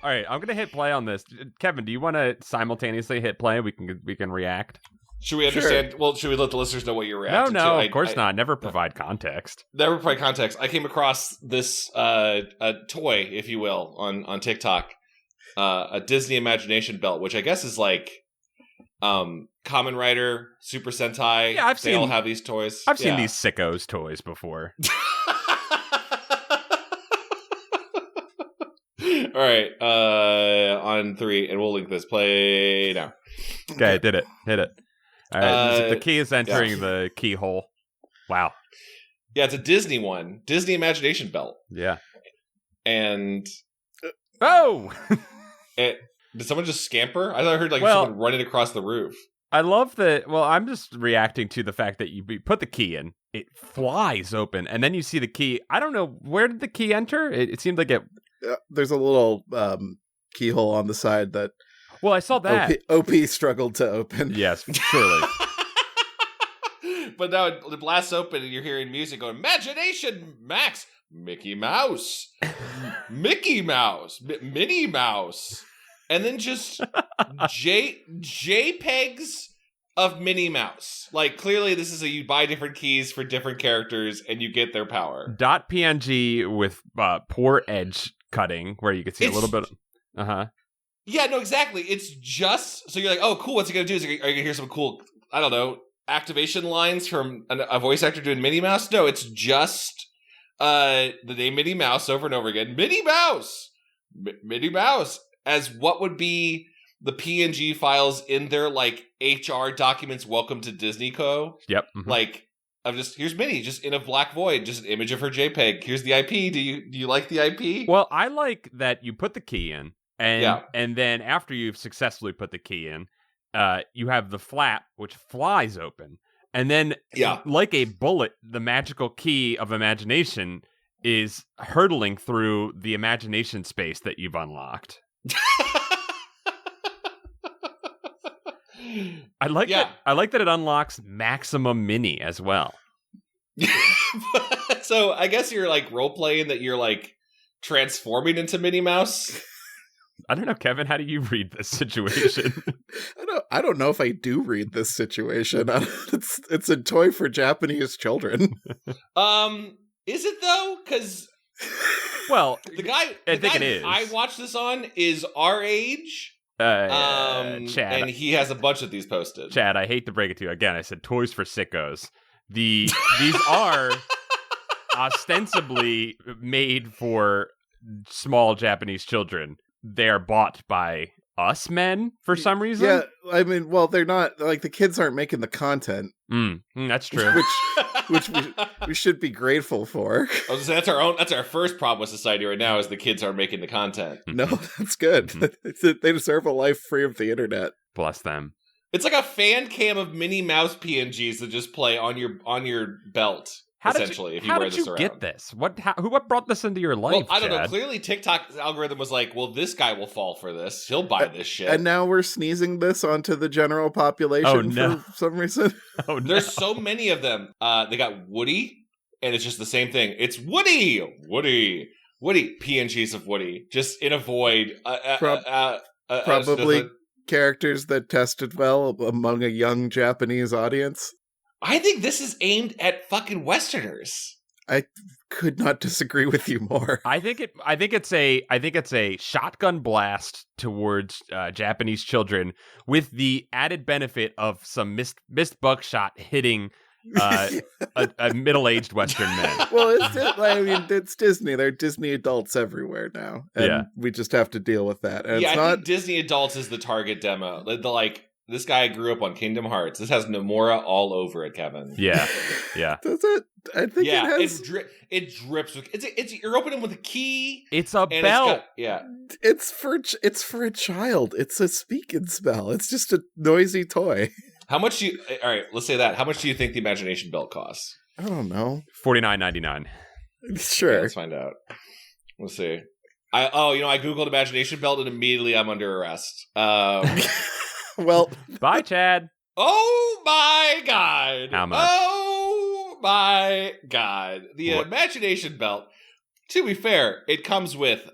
All right, I'm gonna hit play on this. Kevin, do you want to simultaneously hit play? We can react. Should we understand? Sure. Well, should we let the listeners know what you're reacting to? No, of course not. Never provide context. Never provide context. I came across this a toy, if you will, on TikTok, a Disney Imagination belt, which I guess is like Kamen Rider, Super Sentai. Yeah, they all have these toys. I've seen these sickos toys before. All right, on 3, and we'll link this. Play now. Okay, I did it. Hit it. All right, the key is entering the keyhole. Wow. Yeah, it's a Disney one. Disney Imagination belt. Yeah. And... Oh! Did someone just scamper? I thought I heard someone running across the roof. I love that. Well, I'm just reacting to the fact that you put the key in. It flies open, and then you see the key. I don't know. Where did the key enter? It seemed like it... there's a little keyhole on the side that... Well, I saw that. OP struggled to open. Yes, surely. But now it blasts open and you're hearing music going, Imagination Max, Mickey Mouse, Mickey Mouse, Minnie Mouse. And then just JPEGs of Minnie Mouse. Like, clearly this is you buy different keys for different characters and you get their power. .png with poor edge cutting where you can see a little bit. Yeah, no, exactly. It's just, so you're like, oh, cool, what's it going to do? Are you going to hear some cool, I don't know, activation lines from a voice actor doing Minnie Mouse? No, it's just the name Minnie Mouse over and over again. Minnie Mouse! Minnie Mouse! As what would be the PNG files in their, HR documents, Welcome to Disney Co. Yep. Mm-hmm. Here's Minnie, just in a black void, just an image of her JPEG. Here's the IP. Do you like the IP? Well, I like that you put the key in. And then after you've successfully put the key in, you have the flap, which flies open. And then, like a bullet, the magical key of imagination is hurtling through the imagination space that you've unlocked. I like that it unlocks Maximum Mini as well. So I guess you're role-playing that you're transforming into Minnie Mouse. I don't know, Kevin. How do you read this situation? I don't know if I do read this situation. It's a toy for Japanese children. Is it though? Because the guy it is. I watched this on is our age. Chad, and he has a bunch of these posted. Chad, I hate to break it to you again. I said toys for sickos. These are ostensibly made for small Japanese children. They are bought by us men for some reason. Yeah, I mean, well, they're not the kids aren't making the content. That's true. which we should be grateful for. I was gonna say, that's our first problem with society right now is the kids aren't making the content. No, that's good. They deserve a life free of the internet. Bless them. It's like a fan cam of Minnie Mouse PNGs that just play on your belt. How did you get this? What brought this into your life? Well, I don't know. Chad? Clearly, TikTok's algorithm was like, "Well, this guy will fall for this. He'll buy this shit." And now we're sneezing this onto the general population for some reason. Oh, no. There's so many of them. They got Woody, and it's just the same thing. It's Woody, PNGs of Woody, just in a void. Probably characters that tested well among a young Japanese audience. I think this is aimed at fucking Westerners. I could not disagree with you more. I think it's a shotgun blast towards Japanese children with the added benefit of some missed buckshot hitting a middle-aged Western man. Well, it's Disney. There are Disney adults everywhere now, and we just have to deal with that. And I think Disney adults is the target demo. This guy grew up on Kingdom Hearts. This has Nomura all over it, Kevin. Yeah. Does it? I think it has. It drips with. You're opening with a key. It's a bell. It's for a child. It's a speak and spell. It's just a noisy toy. How much do you? All right, let's say that. How much do you think the Imagination belt costs? I don't know. $49.99. Sure. Okay, let's find out. Let's see. I googled Imagination belt and immediately I'm under arrest. Well, bye, Chad. Oh my God! How much? Oh my God! The Imagination belt. To be fair, it comes with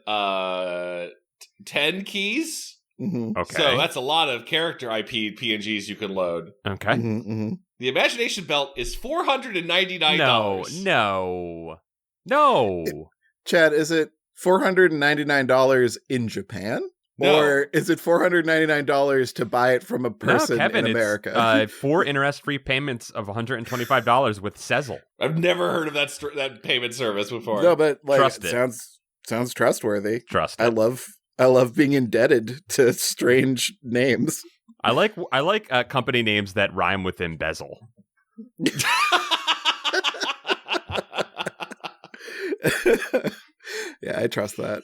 10 keys. Mm-hmm. Okay. So that's a lot of character IP PNGs you can load. Okay. Mm-hmm. The Imagination Belt is $499. No. Chad, is it $499 in Japan? No. Or is it $499 to buy it from a person Kevin, in America? It's 4 interest-free payments of $125 with Sezzle. I've never heard of that payment service before. No, but like, Trust it it. sounds trustworthy. Trust I it. love being indebted to strange names. I like company names that rhyme with embezzle. Yeah, I trust that.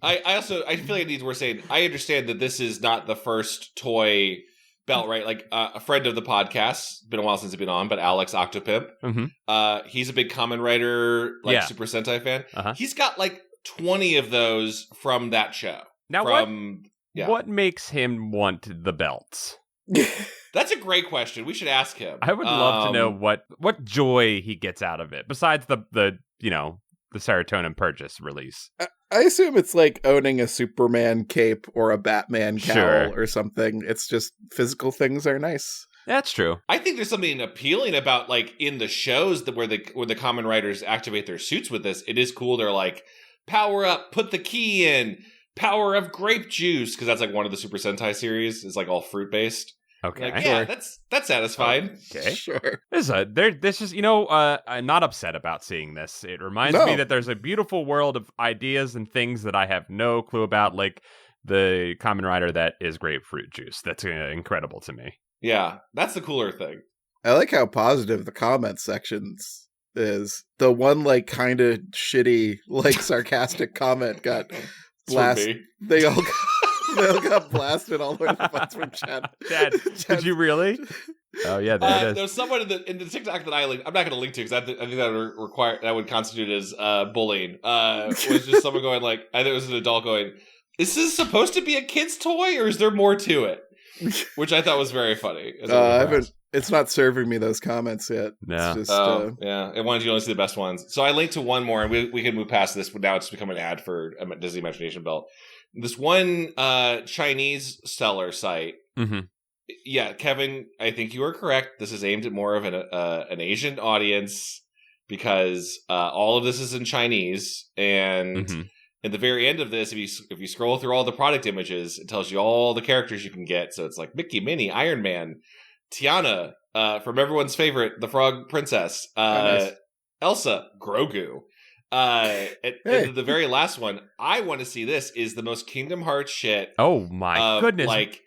I feel like it needs worth saying. I understand that this is not the first toy belt, right? Like a friend of the podcast, been a while since he's been on, but Alex Octopimp. Mm-hmm. He's a big Kamen Rider, Super Sentai fan. Uh-huh. He's got 20 of those from that show. Now, what makes him want the belts? That's a great question. We should ask him. I would love to know what joy he gets out of it, besides the serotonin purchase release. I assume it's like owning a Superman cape or a Batman cowl or something. It's just physical things are nice. That's true. I think there's something appealing about in the shows where the Kamen Riders activate their suits with this. It is cool. They're like, power up, put the key in, power of grape juice, because that's one of the Super Sentai series. It's all fruit based. Okay. Yeah, that's satisfying. Okay. Sure. This is, I'm not upset about seeing this. It reminds me that there's a beautiful world of ideas and things that I have no clue about, like the Kamen Rider that is grapefruit juice. That's incredible to me. Yeah, that's the cooler thing. I like how positive the comment sections is. The one kind of shitty, sarcastic comment got blasted. They all got blasted all over the place from Chad. Chad, did you really? Oh yeah, there it is. There's someone in the TikTok that I linked. I'm not going to link to because I think that would constitute as bullying. Was just someone going I think it was an adult going, "Is this supposed to be a kid's toy or is there more to it?" Which I thought was very funny. It's not serving me those comments yet. No. It's just, yeah. It wanted you to only see the best ones. So I linked to one more, and we can move past this. But now it's become an ad for Disney Imagination Belt. This one Chinese seller site. Mm-hmm. Yeah, Kevin, I think you are correct. This is aimed at more of an Asian audience because all of this is in Chinese, and at the very end of this, if you scroll through all the product images, it tells you all the characters you can get. So it's Mickey, Minnie, Iron Man, Tiana, from everyone's favorite, the Frog Princess, nice. Elsa, Grogu. And the very last one, I want to see this, is the most Kingdom Hearts shit. Oh my goodness.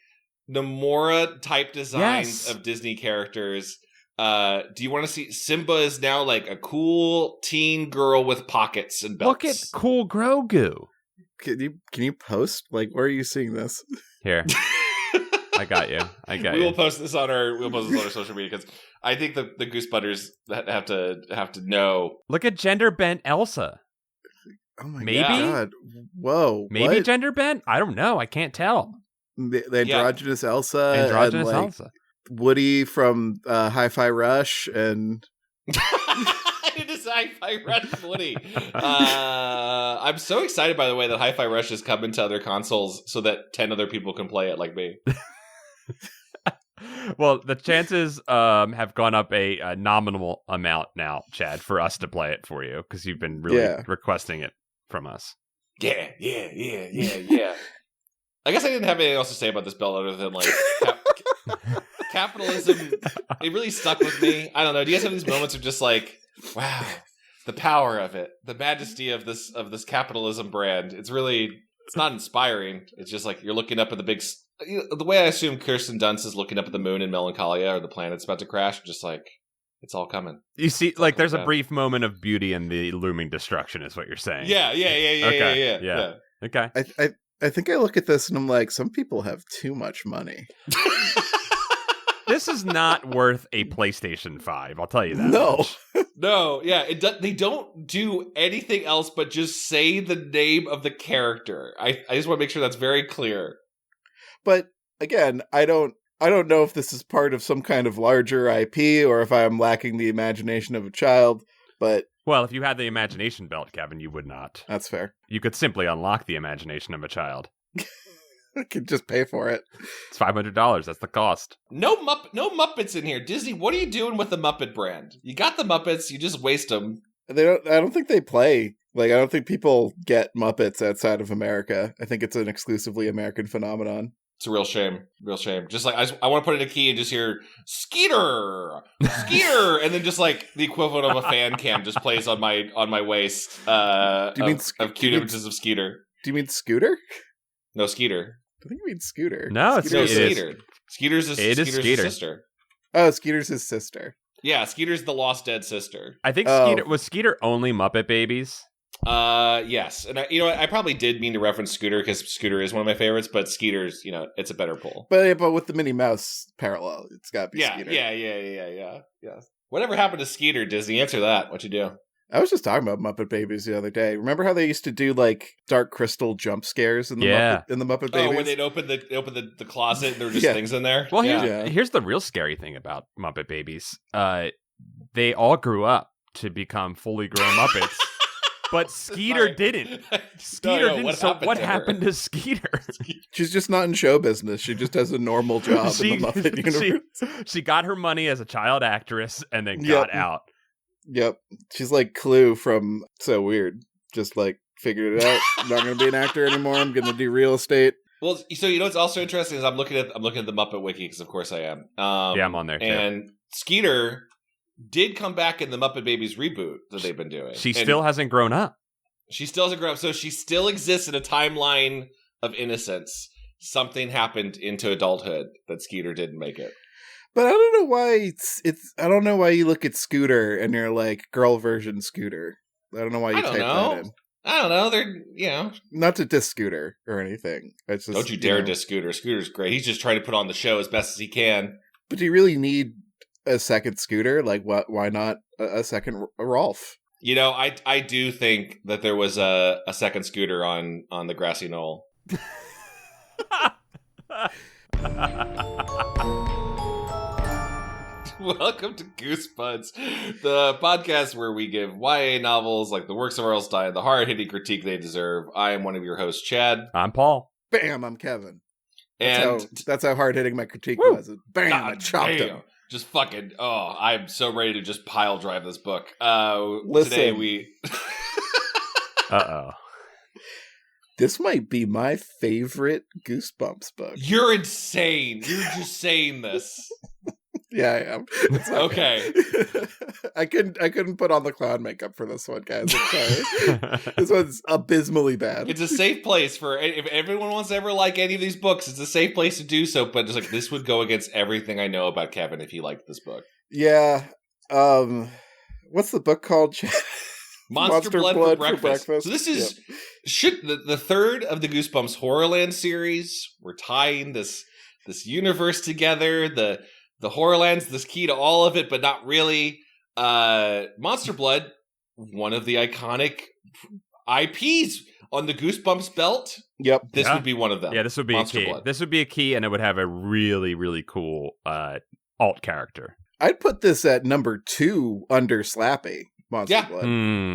Nomura type designs of Disney characters. Do you want to see Simba is now a cool teen girl with pockets and belts? Look at cool Grogu. Can you post? Where are you seeing this? Here. I got you. We'll post this on our social media because I think the Goosebutters have to know. Look at gender bent Elsa. Oh my Maybe? God! Whoa! Maybe what? gender bent? I don't know. I can't tell. The androgynous Elsa. Androgynous Elsa. Woody from Hi-Fi Rush and. It is Hi-Fi Rush Woody. I'm so excited, by the way, that Hi-Fi Rush is coming to other consoles so that 10 other people can play it like me. Well, the chances have gone up a nominal amount now, Chad, for us to play it for you because you've been really requesting it from us. Yeah. I guess I didn't have anything else to say about this belt other than capitalism. It really stuck with me. I don't know. Do you guys have these moments of just wow, the power of it, the majesty of this capitalism brand? It's not inspiring. It's just you're looking up at the big. The way I assume Kirsten Dunst is looking up at the moon in Melancholia, or the planet's about to crash. Just it's all coming. You see, there's a brief moment of beauty in the looming destruction, is what you're saying. Yeah. Okay. I think I look at this and I'm some people have too much money. This is not worth a PlayStation 5, I'll tell you that. No, yeah. They don't do anything else but just say the name of the character. I just want to make sure that's very clear. But again, I don't know if this is part of some kind of larger IP or if I'm lacking the imagination of a child, but... Well, if you had the imagination belt, Kevin, you would not. That's fair. You could simply unlock the imagination of a child. I could just pay for it. It's $500. That's the cost. No Muppets in here. Disney, what are you doing with the Muppet brand? You got the Muppets, you just waste them. I don't think they play. Like, I don't think people get Muppets outside of America. I think it's an exclusively American phenomenon. It's a real shame. Real shame. Just like, I want to put in a key and just hear, Skeeter! Skeeter! And then just like the equivalent of a fan cam just plays on my waist of cute images of Skeeter. Do you mean Scooter? No, Skeeter. I think you mean Scooter. No, Skeeter. Skeeter's his sister. Oh, Skeeter's his sister. Yeah, Skeeter's the lost dead sister. I think Skeeter only Muppet Babies? Yes. And I probably did mean to reference Scooter because Scooter is one of my favorites, but Skeeter's, it's a better pull. But with the Minnie Mouse parallel, it's got to be Skeeter. Yeah. Whatever happened to Skeeter, Disney? Answer that. What'd you do? I was just talking about Muppet Babies the other day. Remember how they used to do like Dark Crystal jump scares in the Muppet Babies? Oh, when they'd open the closet and there were just things in there? Well, here's the real scary thing about Muppet Babies. They all grew up to become fully grown Muppets. But Skeeter didn't. Skeeter didn't. So what happened to Skeeter? She's just not in show business. She just has a normal job in the Muppet universe. She got her money as a child actress and then got out. Yep. She's like Clue from So Weird. Just like figured it out. I'm not going to be an actor anymore. I'm going to do real estate. Well, so what's also interesting is I'm looking at the Muppet Wiki because of course I am. I'm on there too. And Skeeter did come back in the Muppet Babies reboot that they've been doing. She still hasn't grown up. She still hasn't grown up, so she still exists in a timeline of innocence. Something happened into adulthood that Skeeter didn't make it. But I don't know why I don't know why you look at Scooter and you're like girl version Scooter. I don't know why you type that in. I don't know. They're not to diss Scooter or anything. It's just, don't you dare diss Scooter. Scooter's great. He's just trying to put on the show as best as he can. But do you really need a second Scooter? Like, what? Why not a second Rolf? I do think that there was a second Scooter on the grassy knoll. Welcome to Goosebumps, the podcast where we give YA novels like the works of R.L. Stine the hard-hitting critique they deserve. I am one of your hosts, Chad. I'm Paul. Bam, I'm Kevin. That's how hard-hitting my critique was. Bam, I chopped him. Just fucking, I'm so ready to just pile drive this book. Listen. Today we... Uh-oh. This might be my favorite Goosebumps book. You're insane. You're just saying this. Yeah, I am. It's okay. I couldn't put on the clown makeup for this one, guys. I'm sorry. This one's abysmally bad. It's a safe place for if everyone wants to ever like any of these books. It's a safe place to do so. But just like this would go against everything I know about Kevin if he liked this book. Yeah. What's the book called? Monster Blood for breakfast. So this is the third of the Goosebumps Horrorland series. We're tying this universe together. The Horrorland's the key to all of it, but not really. Monster Blood, one of the iconic IPs on the Goosebumps belt. Yep. This would be one of them. Yeah, this would be Monster a key. Blood. This would be a key, and it would have a really, really cool alt character. I'd put this at number 2 under Slappy. Monster Blood.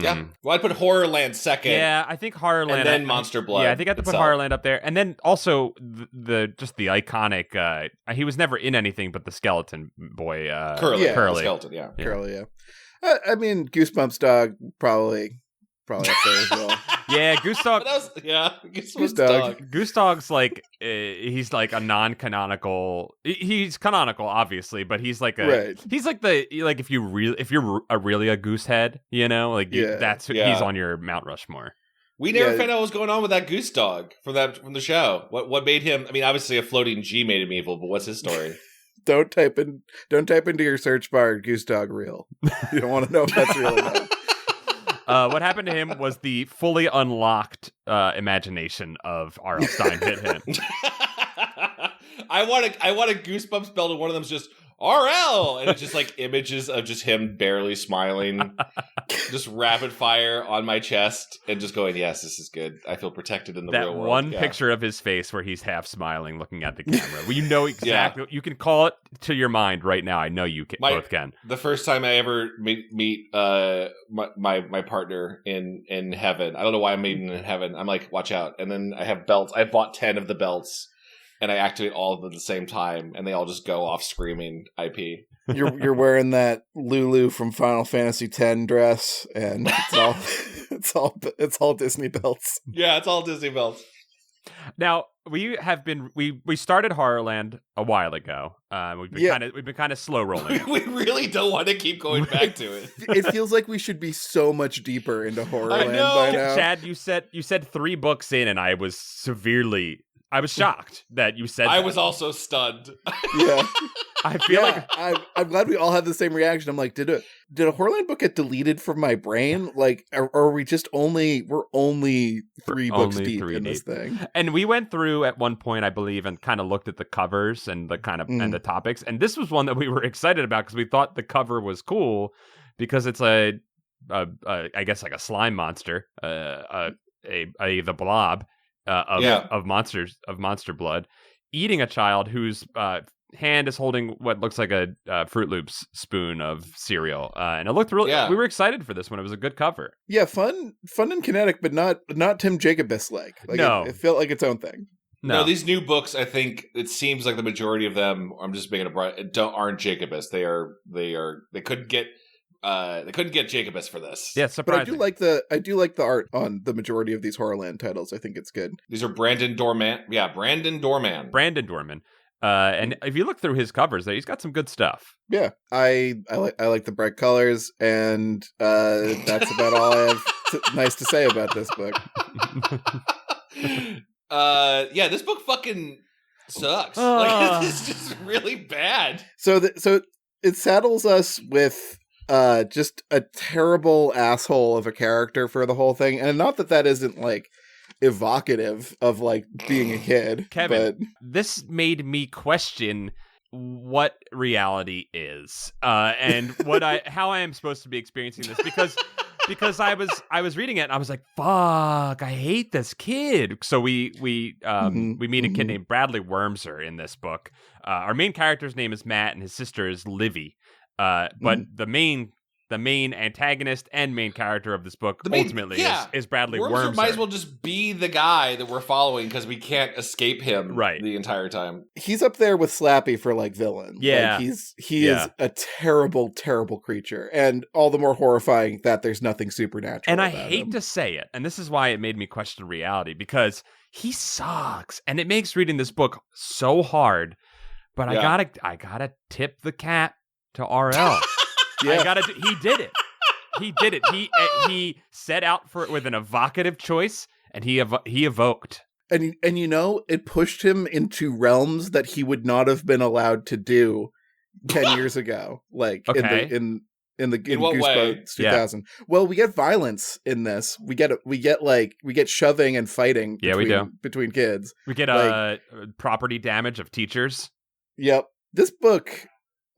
Yeah. Well, I'd put Horrorland second. Yeah, I think Horrorland. And then Monster Blood. Yeah, I think I have to put Horrorland up there. And then also the iconic, he was never in anything but the skeleton boy. Curly. Curly. Skeleton, yeah. Curly, yeah. I mean, Goosebumps dog, probably up there as well. Yeah, Goose Dog. Goose Dog. Goose Dog's like he's like a non-canonical. He's canonical, obviously, but he's like he's like if you're really a goose head, he's on your Mount Rushmore. We never found out what was going on with that Goose Dog from the show. What made him? I mean, obviously a floating G made him evil, but what's his story? Don't type into your search bar Goose Dog real. You don't want to know if that's real or not. What happened to him was the fully unlocked imagination of R.L. Stine hit him. I want a Goosebumps belt, and one of them's just R.L. and it's just like images of just him barely smiling, just rapid fire on my chest and just going, yes, this is good. I feel protected in the real world. That one picture of his face where he's half smiling, looking at the camera. Well, you know exactly. You can call it to your mind right now. I know you both can. The first time I ever meet my partner in heaven, I don't know why I'm meeting in heaven. I'm like, watch out. And then I have belts. I bought 10 of the belts. And I activate all of them at the same time, and they all just go off screaming IP. You're wearing that Lulu from Final Fantasy X dress, and it's all Disney belts. Yeah, it's all Disney belts. Now we started Horrorland a while ago. We've been kind of slow rolling. We really don't want to keep going back to it. It feels like we should be so much deeper into Horrorland by now. Chad, you said 3 books in, and I was shocked that you said I that. was also stunned. Yeah. I feel like I'm glad we all had the same reaction. I'm like, did a Horrorland book get deleted from my brain? Like, are we just we're only 3 books deep in this thing? And we went through at one point, I believe, and kind of looked at the covers and the kind of and the topics. And this was one that we were excited about because we thought the cover was cool because it's I guess like a slime monster, the blob. Of monster blood, eating a child whose hand is holding what looks like a Fruit Loops spoon of cereal, and it looked really. Yeah. We were excited for this one. It was a good cover. Yeah, fun and kinetic, but not Tim Jacobus like. No, it felt like its own thing. No, these new books, I think it seems like the majority of them. I'm just making aren't Jacobus. They couldn't get. They couldn't get Jacobus for this. Yeah, surprising. But I do like the art on the majority of these Horrorland titles. I think it's good. These are Brandon Dorman. Yeah, Brandon Dorman. And if you look through his covers, he's got some good stuff. Yeah, I like the bright colors, and that's about all I have nice to say about this book. Yeah, this book fucking sucks. Like, it's just really bad. So it saddles us with just a terrible asshole of a character for the whole thing, and not that isn't like evocative of like being a kid. Kevin, but this made me question what reality is, and how I am supposed to be experiencing this because I was reading it and I was like, fuck, I hate this kid. So we meet a kid named Bradley Wormser in this book. Our main character's name is Matt, and his sister is Livy. But the main antagonist and main character of this book ultimately is Bradley Wormser. Might as well just be the guy that we're following because we can't escape him the entire time. He's up there with Slappy for like villain. Yeah, like, he is a terrible, terrible creature, and all the more horrifying that there's nothing supernatural. And I about hate him. to say it, and this is why it made me question reality, because he sucks, and it makes reading this book so hard. But I gotta tip the cap to RL. Yeah. He did it. He did it. He set out for it with an evocative choice, and he evoked. And it pushed him into realms that he would not have been allowed to do 10 years ago. Like in Goosebumps 2000. Yeah. Well, we get violence in this. We get shoving and fighting. Between kids. We get property damage of teachers. Yep. This book.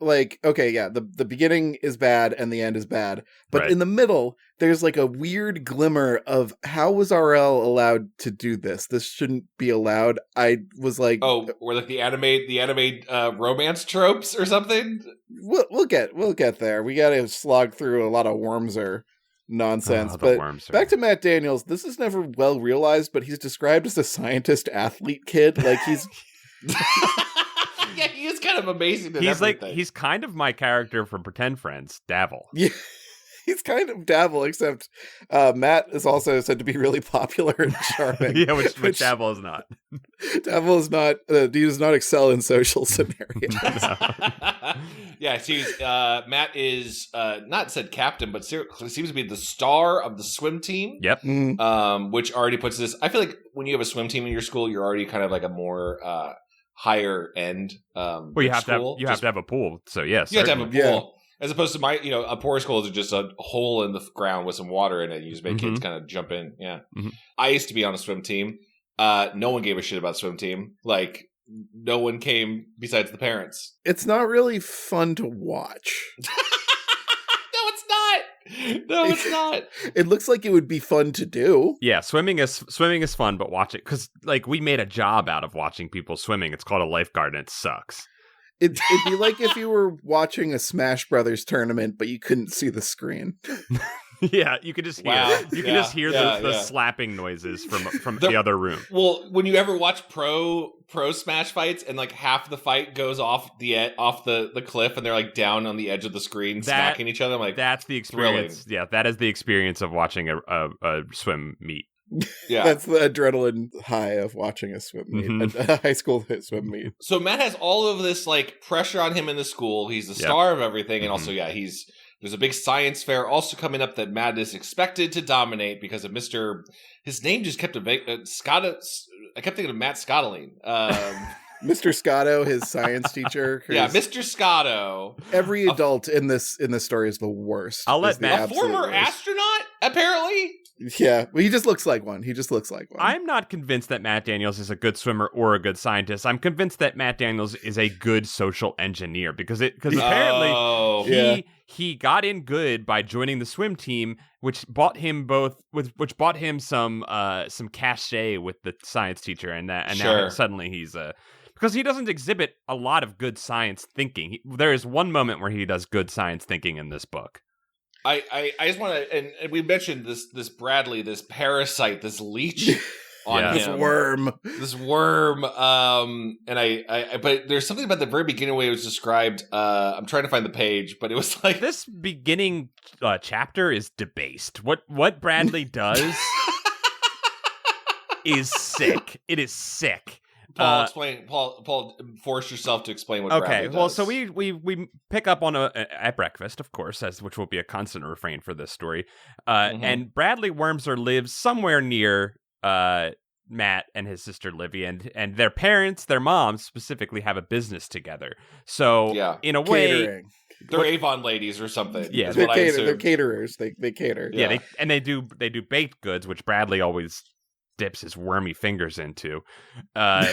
Like, okay, yeah, the beginning is bad and the end is bad. But in the middle, there's like a weird glimmer of how was RL allowed to do this? This shouldn't be allowed. I was like... Oh, we're like the anime romance tropes or something? We'll get there. We gotta slog through a lot of Wormser nonsense. But back to Matt Daniels, this is never well realized, but he's described as a scientist athlete kid. Like, he's... Yeah, he is kind of amazing. He's kind of my character from Pretend Friends, Davil. Yeah, he's kind of Davil, except Matt is also said to be really popular and charming. Yeah, which Davil is not. Davil is not. He does not excel in social scenarios. Yeah, Matt is not said captain, but seems to be the star of the swim team. Yep. Which already puts this. I feel like when you have a swim team in your school, you're already kind of like a more higher end. Well, you have to have a pool. So yes, you have to have a pool, as opposed to a poor school is just a hole in the ground with some water in it. You just make kids kind of jump in. Yeah, I used to be on a swim team. No one gave a shit about swim team. Like, no one came besides the parents. It's not really fun to watch. No, it's not. No, it's not. It looks like it would be fun to do. Yeah, swimming is fun, but watch it because like we made a job out of watching people swimming. It's called a lifeguard, and it sucks. It'd be like if you were watching a Smash Brothers tournament, but you couldn't see the screen. Yeah, you could just hear. Wow. You can just hear the slapping noises from the other room. Well, when you ever watch pro Smash fights and like half the fight goes off the cliff and they're like down on the edge of the screen smacking each other, I'm like, that's the experience. Thrilling. Yeah, that is the experience of watching a swim meet. Yeah, that's the adrenaline high of watching a swim meet, a high school swim meet. So Matt has all of this like pressure on him in the school. He's the star of everything, and also there's a big science fair also coming up that Matt is expected to dominate because of his name just kept Scotto. I kept thinking of Matt Scottling. Mr. Scotto, his science teacher. Yeah, Mr. Scotto. Every adult in this story is the worst. I'll let Matt. A former astronaut, apparently. Yeah, well, he just looks like one. I'm not convinced that Matt Daniels is a good swimmer or a good scientist. I'm convinced that Matt Daniels is a good social engineer because apparently he got in good by joining the swim team, which bought him some cachet with the science teacher, and now suddenly he's because he doesn't exhibit a lot of good science thinking. There is one moment where he does good science thinking in this book. I just want to, and we mentioned this Bradley, this parasite, this leech on him. This worm. But there's something about the very beginning way it was described. I'm trying to find the page, but it was like this beginning chapter is debased. What Bradley does is sick. It is sick. Paul, explain. Paul, force yourself to explain what. Bradley does. Well, so we pick up on at breakfast, of course, which will be a constant refrain for this story. And Bradley Wormser lives somewhere near Matt and his sister Livy, and their parents, their moms specifically, have a business together. So in a way, catering. They're Avon ladies or something. Yeah, they're caterers. They cater. Yeah, they do baked goods, which Bradley always dips his wormy fingers into. I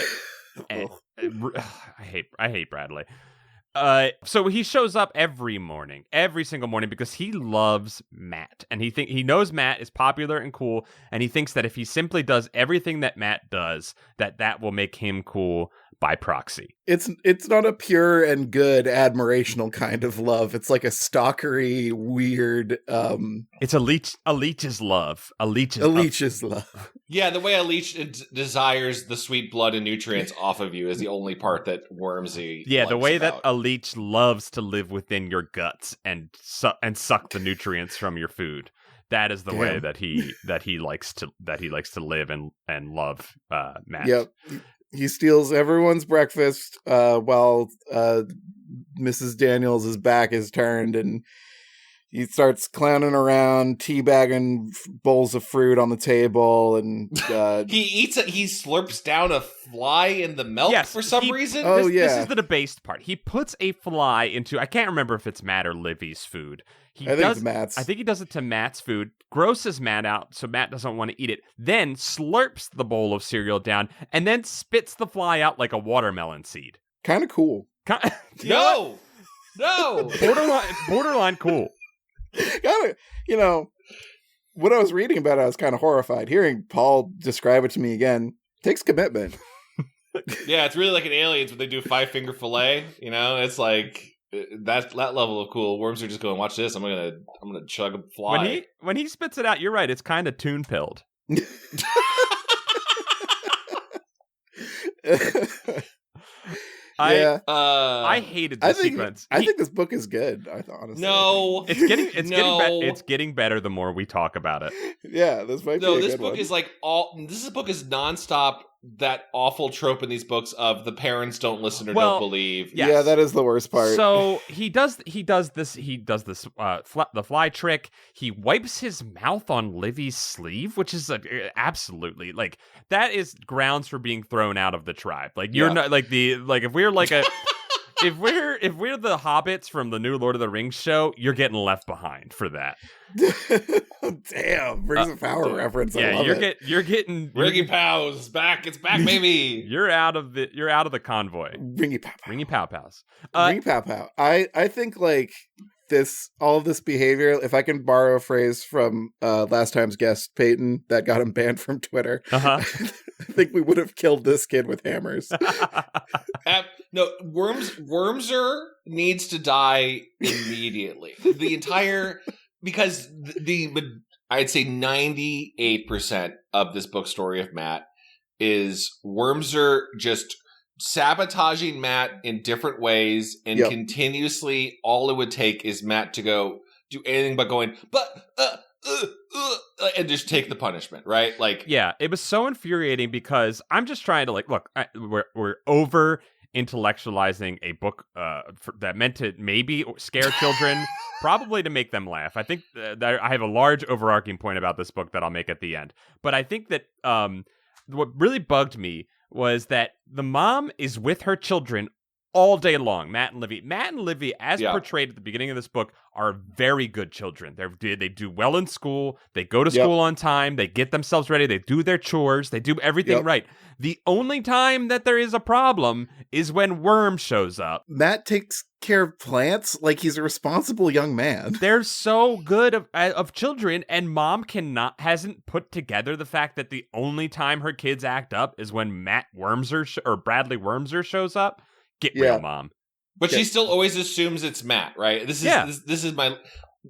hate Bradley. So he shows up every single morning, because he loves Matt, and he knows Matt is popular and cool, and he thinks that if he simply does everything that Matt does, that will make him cool by proxy. It's not a pure and good admirational kind of love. It's like a stalkery, weird. It's a leech's love. A leech's love. Yeah, the way a leech desires the sweet blood and nutrients off of you is the only part that Wormsy. Yeah, the way that a leech loves to live within your guts and suck the nutrients from your food. That is the way that he likes to live and love Matt. Yep. He steals everyone's breakfast while Mrs. Daniels' back is turned, and he starts clowning around, teabagging bowls of fruit on the table, and he slurps down a fly in the milk for some reason. This is the debased part. He puts a fly into, I can't remember if it's Matt or Livy's food. I think it's Matt's. I think he does it to Matt's food, grosses Matt out so Matt doesn't want to eat it, then slurps the bowl of cereal down, and then spits the fly out like a watermelon seed. Kind of cool. No! Borderline cool. Kind of, when I was reading about it, I was kind of horrified. Hearing Paul describe it to me again takes commitment. Yeah, it's really like in Aliens when they do 5-finger fillet. It's like that level of cool. Worms are just going, watch this. I'm gonna chug a fly. When he spits it out, you're right. It's kind of tune-pilled. I hated the sequence. I think this book is good. Honestly, no, it's getting better the more we talk about it. Yeah, this might be a good one. This book is nonstop. That awful trope in these books of the parents don't listen or don't believe. Yes. Yeah, that is the worst part. So he does the fly trick. He wipes his mouth on Livy's sleeve, which is absolutely that is grounds for being thrown out of the tribe. You're not if we're like a if we're the hobbits from the new Lord of the Rings show, you're getting left behind for that. Damn, brings a power reference. Yeah, you're getting Ringy Pows. It's back, baby. You're out of the convoy. Ringy Pow Pow. Ringy Pow Pows. Ringy Pow Pow. I think all of this behavior, if I can borrow a phrase from last time's guest, Peyton, that got him banned from Twitter, I think we would have killed this kid with hammers. No, Wormser needs to die immediately. Because I'd say 98% of this book story of Matt is Wormser just sabotaging Matt in different ways, and continuously all it would take is Matt to go do anything but going, and just take the punishment, right? Like, yeah, it was so infuriating because I'm just trying to look, we're over intellectualizing a book that meant to maybe scare children, probably to make them laugh. I think that I have a large overarching point about this book that I'll make at the end. But I think that what really bugged me was that the mom is with her children all day long, Matt and Livy. Matt and Livy, as portrayed at the beginning of this book, are very good children. They do well in school. They go to school on time. They get themselves ready. They do their chores. They do everything right. The only time that there is a problem is when Worm shows up. Matt takes care of plants like he's a responsible young man. They're so good of children, and mom hasn't put together the fact that the only time her kids act up is when Bradley Wormser shows up. Get real, mom. But she still always assumes it's Matt, right? This is my...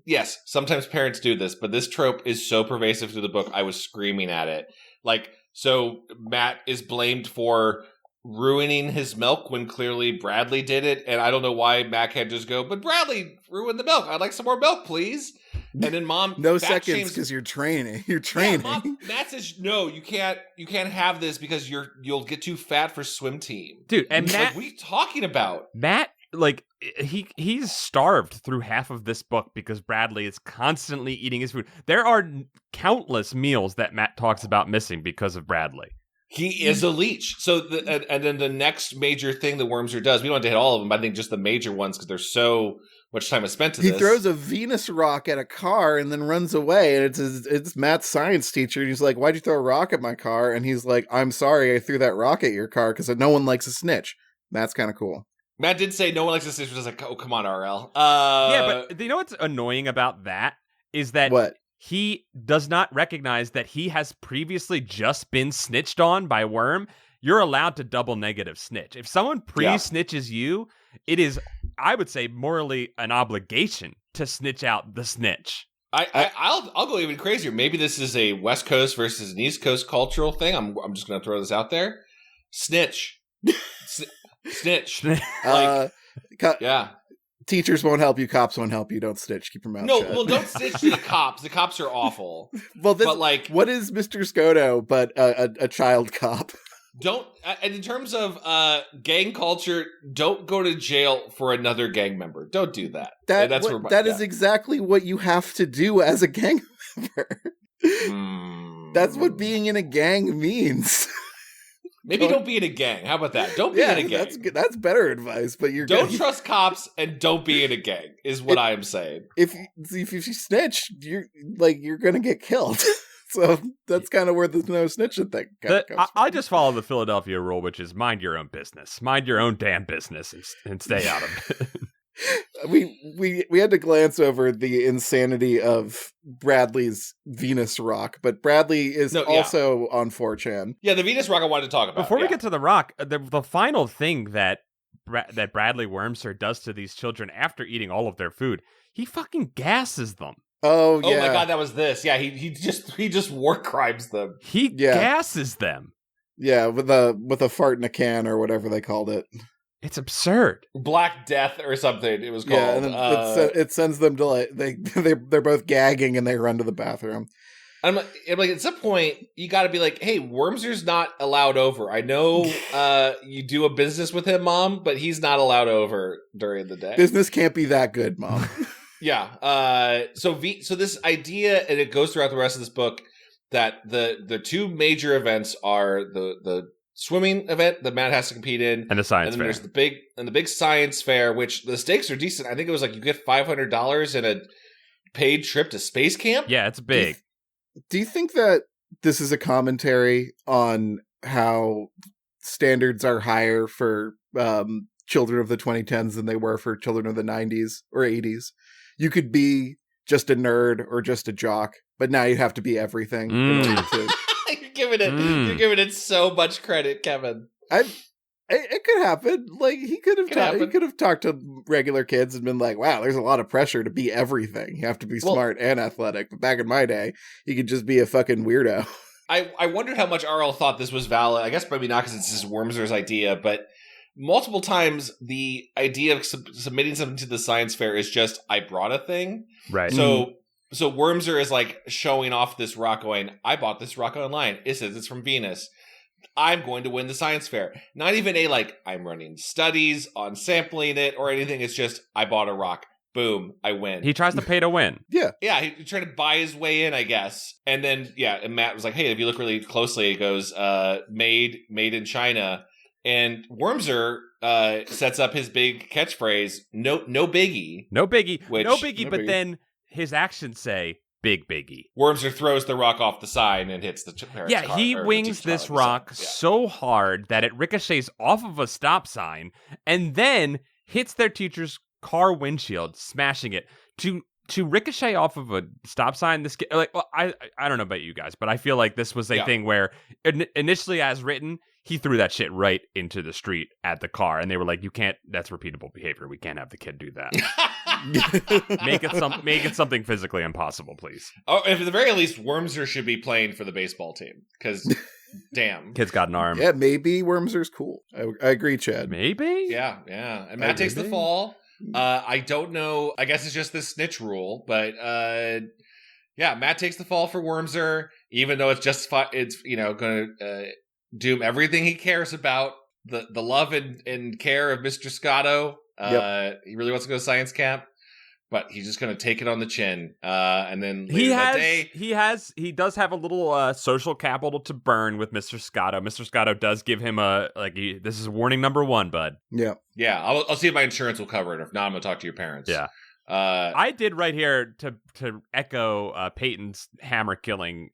Yes, sometimes parents do this, but this trope is so pervasive through the book, I was screaming at it. Like, so Matt is blamed for ruining his milk when clearly Bradley did it, and I don't know why Matt can't just go, but Bradley ruined the milk. I'd like some more milk, please. And then mom... No seconds, because you're training. You're training. Yeah, Matt says, no, you can't have this because you'll get too fat for swim team. Dude, and Matt... Like, what are you talking about? Matt, like, he's starved through half of this book because Bradley is constantly eating his food. There are countless meals that Matt talks about missing because of Bradley. He is a leech. So, and then the next major thing that Wormser does, we don't have to hit all of them, but I think just the major ones because there's so much time is spent to this. He throws a Venus rock at a car and then runs away, and it's Matt's science teacher, and he's like, "Why'd you throw a rock at my car?" And he's like, "I'm sorry, I threw that rock at your car because no one likes a snitch." That's kind of cool. Matt did say no one likes a snitch, which is like, oh, come on, RL. Yeah, but you know what's annoying about that is that he does not recognize that he has previously just been snitched on by Worm. You're allowed to double negative snitch. If someone pre-snitches you, it is, I would say, morally an obligation to snitch out the snitch. I'll go even crazier. Maybe this is a West Coast versus an East Coast cultural thing. I'm just going to throw this out there. Snitch. Snitch. Yeah. Teachers won't help you. Cops won't help you. Don't snitch. Keep your mouth shut. No, well, don't snitch to the cops. The cops are awful. Well, but like, what is Mr. Scoto but a child cop? Don't. And in terms of gang culture, don't go to jail for another gang member. Don't do that. That is exactly what you have to do as a gang member. That's what being in a gang means. Maybe don't be in a gang. How about that? Don't be in a gang. That's better advice. But don't trust cops and don't be in a gang. Is what I am saying. If you snitch, you're gonna get killed. So that's kind of where the no snitching thing comes from. I just follow the Philadelphia rule, which is mind your own business, mind your own damn business, and stay out of it. We had to glance over the insanity of Bradley's Venus rock, but Bradley is also on 4chan. Yeah, the Venus rock I wanted to talk about. Before we get to the rock, the final thing that Bradley Wormser does to these children after eating all of their food, he fucking gasses them. Oh yeah! Oh my god, that was this. Yeah, he just war crimes them. He gasses them. Yeah, with a fart in a can or whatever they called it. It's absurd. Black Death or something it was called. Yeah, and then it sends them to they're both gagging and they run to the bathroom. I'm like, at some point you got to be like, hey, Wormser's not allowed over. I know you do a business with him, Mom, but he's not allowed over during the day. Business can't be that good, Mom. Yeah. So this idea, and it goes throughout the rest of this book, that the two major events are the swimming event that Matt has to compete in, and the science fair. There's the big science fair, which the stakes are decent. I think it was like you get $500 and a paid trip to space camp. Yeah, it's big. Do you think that this is a commentary on how standards are higher for children of the 2010s than they were for children of the 90s or 80s? you could be just a nerd or just a jock, but now you have to be everything in order to. You're giving it so much credit, Kevin. It could happen. Like he could have talked to regular kids and been like, "Wow, there's a lot of pressure to be everything. You have to be smart and athletic." But back in my day, you could just be a fucking weirdo. I wondered how much RL thought this was valid. I guess maybe not because it's Wormser's idea, but multiple times the idea of submitting something to the science fair is just, I brought a thing. Right. So Wormser is like showing off this rock going, I bought this rock online. It says it's from Venus. I'm going to win the science fair. Not even I'm running studies on sampling it or anything. It's just, I bought a rock. Boom, I win. He tries to pay to win. Yeah. Yeah, he tried to buy his way in, I guess. And then, and Matt was like, hey, if you look really closely, it goes, made in China. And Wormser sets up his big catchphrase, no biggie. No biggie, but then his actions say, big biggie. Wormser throws the rock off the side and hits the parents' car. Yeah, he wings this rock so hard that it ricochets off of a stop sign and then hits their teacher's car windshield, smashing it. To ricochet off of a stop sign, I don't know about you guys, but I feel like this was a thing where initially, as written, he threw that shit right into the street at the car, and they were like, "You can't. That's repeatable behavior. We can't have the kid do that. Make it something physically impossible, please." Oh, and at the very least, Wormser should be playing for the baseball team because, damn, kid's got an arm. Yeah, maybe Wormser's cool. I agree, Chad. Maybe. Yeah, and Matt takes the fall. I don't know. I guess it's just the snitch rule, but Matt takes the fall for Wormser, even though it's justified. It's going to doom everything he cares about, the love and care of Mr. Scotto. He really wants to go to science camp, but he's just going to take it on the chin. And then later that day, he does have a little social capital to burn with Mr. Scotto. Mr. Scotto does give him this is warning number 1, bud. Yeah. I'll see if my insurance will cover it. If not, I'm going to talk to your parents. Yeah. I did right here to echo Peyton's hammer killing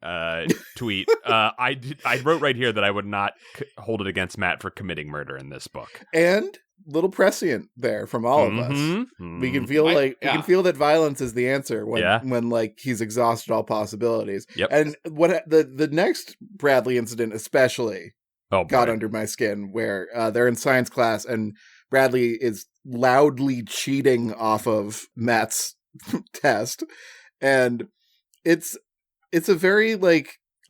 tweet. I wrote right here that I would not hold it against Matt for committing murder in this book. And little prescient there from all of us. Mm-hmm. We can feel we can feel that violence is the answer when he's exhausted all possibilities. Yep. And what the next Bradley incident especially got under my skin, where they're in science class and Bradley is loudly cheating off of Matt's test, and it's a very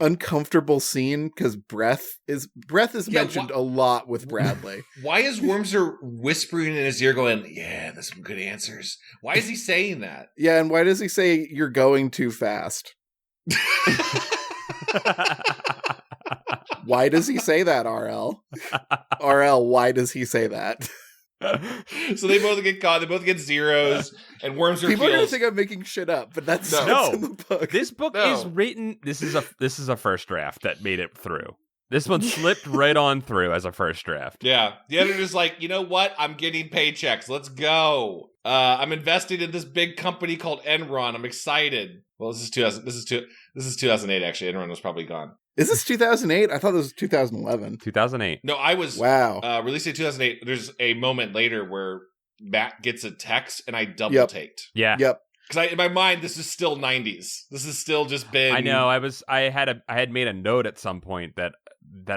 uncomfortable scene because breath is mentioned a lot with Bradley. Why is Wormser whispering in his ear going, yeah, there's some good answers? Why is he saying that? Yeah, and why does he say you're going too fast? Why does he say that, RL? RL, why does he say that? So they both get caught. They both get zeros, and Wormser. People are gonna think I'm making shit up, but that's in the book. This book is written. This is a first draft that made it through. This one slipped right on through as a first draft. Yeah, the editor's like, you know what? I'm getting paychecks. Let's go. I'm investing in this big company called Enron. I'm excited. Well, this is 2008. Actually, Enron was probably gone. Is this 2008? I thought this was 2011. 2008. No, I was. Wow. Released in 2008. There's a moment later where Matt gets a text and I double taked. Yeah. Yep. Because in my mind, this is still 90s. This has still just been. I know. I had made a note at some point that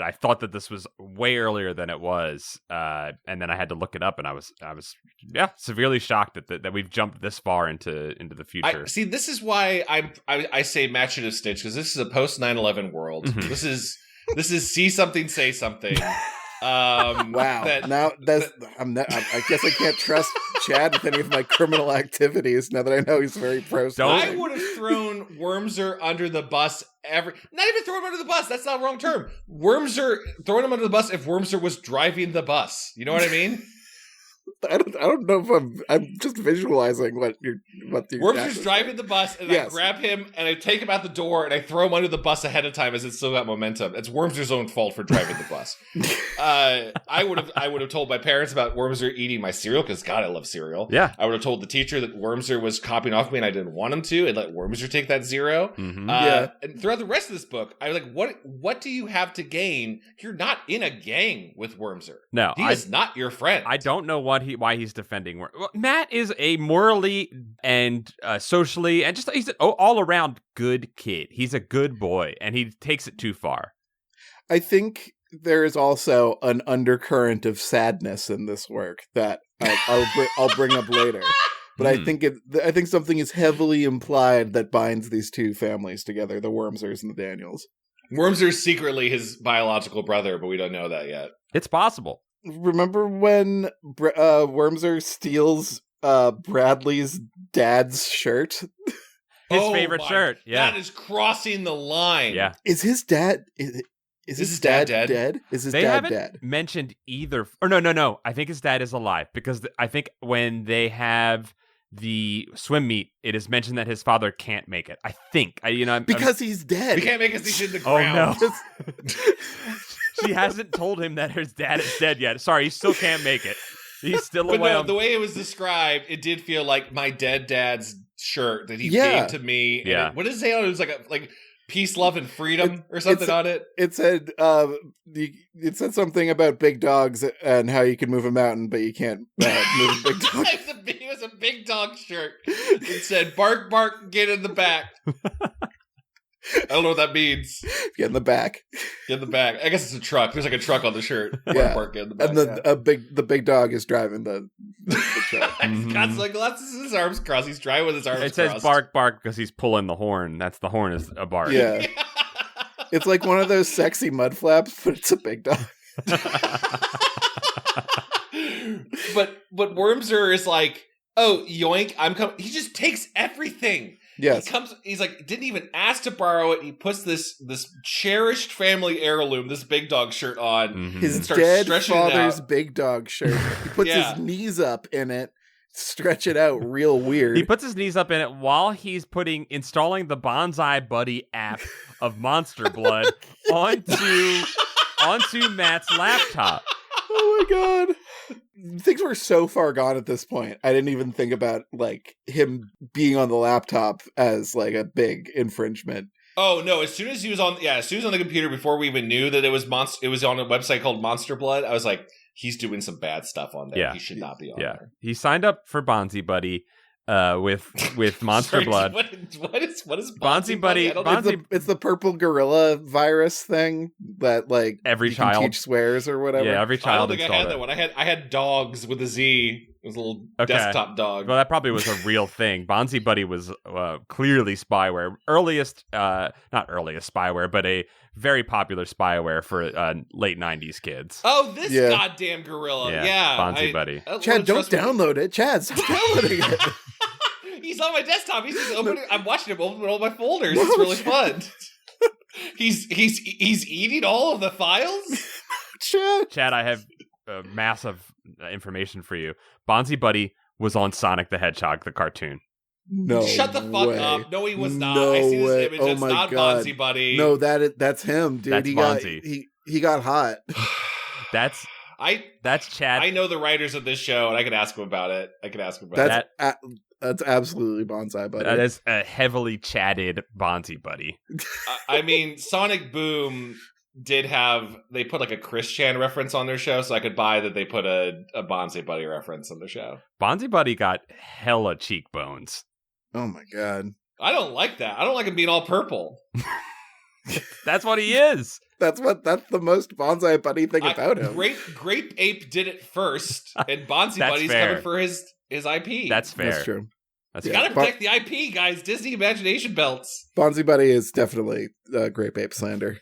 I thought that this was way earlier than it was, and then I had to look it up, and I was severely shocked that we've jumped this far into the future. See, this is why I say Matt should have snitched, because this is a post 9/11 world. Mm-hmm. This is see something, say something. Wow. I guess I can't trust Chad with any of my criminal activities now that I know he's very pro. I would have thrown Wormser under the bus. Not even throw him under the bus. That's not the wrong term. Throwing him under the bus if Wormser was driving the bus. You know what I mean? I don't know if I'm just visualizing what you're Wormser's driving the bus, and I grab him and I take him out the door and I throw him under the bus ahead of time as it's still got momentum. It's Wormser's own fault for driving the bus. I would have told my parents about Wormser eating my cereal, because God, I love cereal. Yeah. I would have told the teacher that Wormser was copying off me and I didn't want him to, and let Wormser take that 0. Mm-hmm. And throughout the rest of this book, I was like, what do you have to gain? You're not in a gang with Wormser. No, he is not your friend. I don't know what why he's defending. Well, Matt is a morally and socially and he's an all around good kid. He's a good boy, and he takes it too far. I think there is also an undercurrent of sadness in this work that I'll bring up later. But I think something is heavily implied that binds these two families together, the Wormsers and the Daniels. Wormser's secretly his biological brother, but we don't know that yet. It's possible. Remember when Wormser steals Bradley's dad's shirt? His favorite shirt. Yeah. That is crossing the line. Yeah. Is his dad... Is his dad dead? Is his dad dead? Mentioned either... Or no. I think his dad is alive, because I think when they have the swim meet, it is mentioned that his father can't make it. I think. Because he's dead. We can't make us he's in the ground. Oh, no. She hasn't told him that his dad is dead yet. Sorry, he still can't make it. He's still away. No, the way it was described, it did feel like my dead dad's shirt that he gave to me. Yeah. What did it say on it? It was like peace, love, and freedom or something on it. It said something about big dogs and how you can move a mountain, but you can't move a big dog. It was a big dog shirt. It said, bark, bark, get in the back. I don't know what that means. Get in the back. Get in the back. I guess it's a truck. There's like a truck on the shirt. Yeah. Bark, get in the back. And the big dog is driving the truck. He's got sunglasses, his arms crossed. He's driving with his arms crossed. It says bark, bark because he's pulling the horn. The horn is a bark. Yeah. It's like one of those sexy mud flaps, but it's a big dog. But Wormser is like, oh, yoink, I'm coming. He just takes everything. Yes. He's like, didn't even ask to borrow it. He puts this cherished family heirloom, this big dog shirt on. His dead father's big dog shirt. He puts his knees up in it, stretch it out real weird. He puts his knees up in it while he's installing the Bonsai Buddy app of Monster Blood onto Matt's laptop. Oh my god. Things were so far gone at this point. I didn't even think about like him being on the laptop as like a big infringement. Oh no! As soon as he was on the computer, before we even knew that it was it was on a website called Monster Blood. I was like, he's doing some bad stuff on there. Yeah. He should not be on there. He signed up for Bonzi Buddy with Monster Blood. What is Bonzi Buddy? It's the purple gorilla virus thing that like every child teach swears or whatever. Yeah, every child. I don't think I had that one. I had dogs with a Z. It was a little desktop dog. Well, that probably was a real thing. Bonzi Buddy was clearly spyware. Not earliest spyware, but a very popular spyware for late 90s kids. Oh, this goddamn gorilla. Yeah. Bonzi Buddy. Chad, don't download it. Chad, stop downloading it. He's on my desktop. He's just opening. I'm watching him open all my folders. It's really fun. He's eating all of the files. Chad, I have massive information for you. Bonzi Buddy was on Sonic the Hedgehog, the cartoon. No, shut the fuck up. No, he was not. I see this image. It's not God. Bonzi Buddy. No, that's him, dude. That's Bonzi. He got hot. That's Chad. I know the writers of this show, and I could ask him about it. That's absolutely Bonsai Buddy. That is a heavily chatted Bonzi Buddy. I mean, Sonic Boom they put like a Chris Chan reference on their show, so I could buy that they put a Bonzi Buddy reference on their show. Bonzi Buddy got hella cheekbones. Oh my god. I don't like that. I don't like him being all purple. That's what he is. That's the most Bonsai Buddy thing about him. Grape Ape did it first, and Bonzi Buddy's coming for his IP. That's fair. That's true. You gotta protect the IP, guys. Disney Imagination belts. Bonzi Buddy is definitely Grape Ape slander.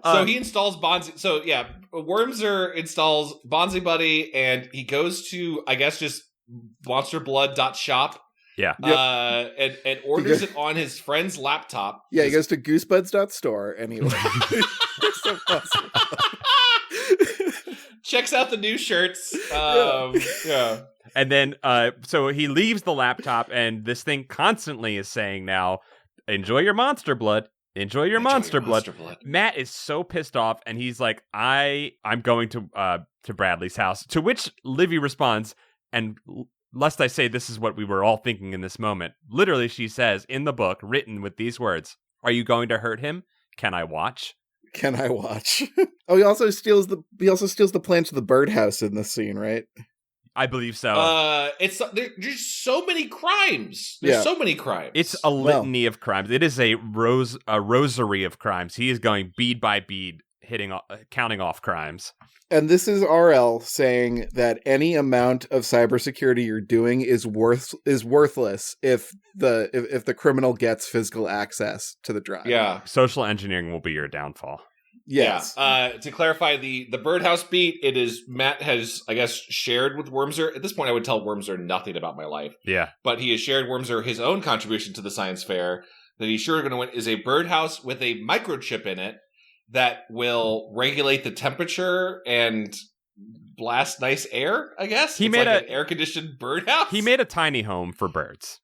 So he installs Bonzi. So yeah, Wormser installs Bonzi Buddy, and he goes to, I guess, just monsterblood.shop. Yeah. And orders it on his friend's laptop. Yeah, he goes to goosebuds.store anyway. So checks out the new shirts. Yeah. And then, so he leaves the laptop, and this thing constantly is saying now, enjoy your Monster Blood. Enjoy your Monster Blood. Matt is so pissed off, and he's like, I'm going to Bradley's house. To which Livy responds, and lest I say this is what we were all thinking in this moment, literally she says in the book, written with these words, are you going to hurt him? Can I watch? Can I watch? Oh, he also steals the plans to the birdhouse in this scene, right? I believe so. There's so many crimes. There's so many crimes. It's a litany of crimes. It is a rosary of crimes. He is going bead by bead, counting off crimes. And this is RL saying that any amount of cybersecurity you're doing is worthless if the criminal gets physical access to the drive. Yeah, social engineering will be your downfall. Yes. Yeah. To clarify the birdhouse beat, it is Matt has, I guess, shared with Wormser. At this point, I would tell Wormser nothing about my life. Yeah. But he has shared Wormser his own contribution to the science fair that he's sure going to win is a birdhouse with a microchip in it that will regulate the temperature and blast nice air, I guess. He made an air-conditioned birdhouse. He made a tiny home for birds.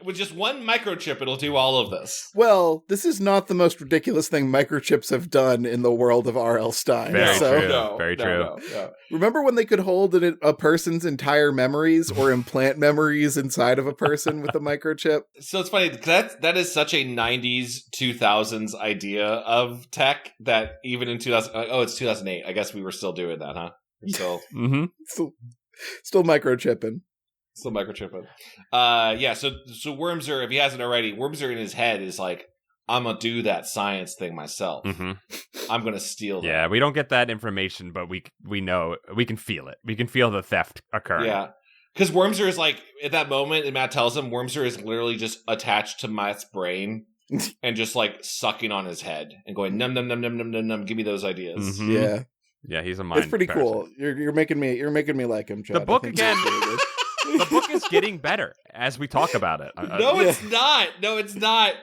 With just one microchip, it'll do all of this. Well, this is not the most ridiculous thing microchips have done in the world of R.L. Stine. Very true. No, very true. No. Remember when they could hold a person's entire memories or implant memories inside of a person with a microchip? So it's funny, that is such a 90s, 2000s idea of tech that even in 2000... Oh, it's 2008. I guess we were still doing that, huh? Still... Mm-hmm. Still microchipping. Still microchipping. So Wormser, if he hasn't already, Wormser in his head is like, I'm going to do that science thing myself. Mm-hmm. I'm going to steal that. Yeah, we don't get that information, but we know, we can feel it. We can feel the theft occurring. Yeah. Because Wormser is like, at that moment, and Matt tells him, Wormser is literally just attached to Matt's brain and just like sucking on his head and going, num, num, num, num, num, num, num, give me those ideas. Mm-hmm. Yeah. Yeah, he's a mind. It's pretty person. cool. You're making me like him, Chad. The book again. The book is getting better as we talk about it. It's not. No, it's not.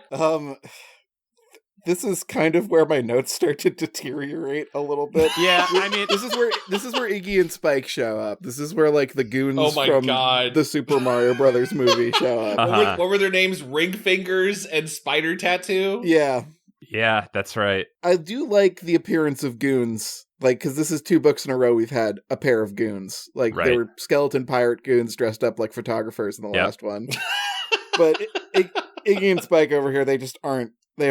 This is kind of where my notes start to deteriorate a little bit. Yeah, I mean, this is where Iggy and Spike show up. This is where like the goons from the Super Mario Brothers movie show up. Uh-huh. What were their names? Ring Fingers and Spider Tattoo? Yeah, that's right. I do like the appearance of goons. Like, because this is 2 books in a row we've had a pair of goons. Like, There were skeleton pirate goons dressed up like photographers in the last one. But Iggy and Spike over here, they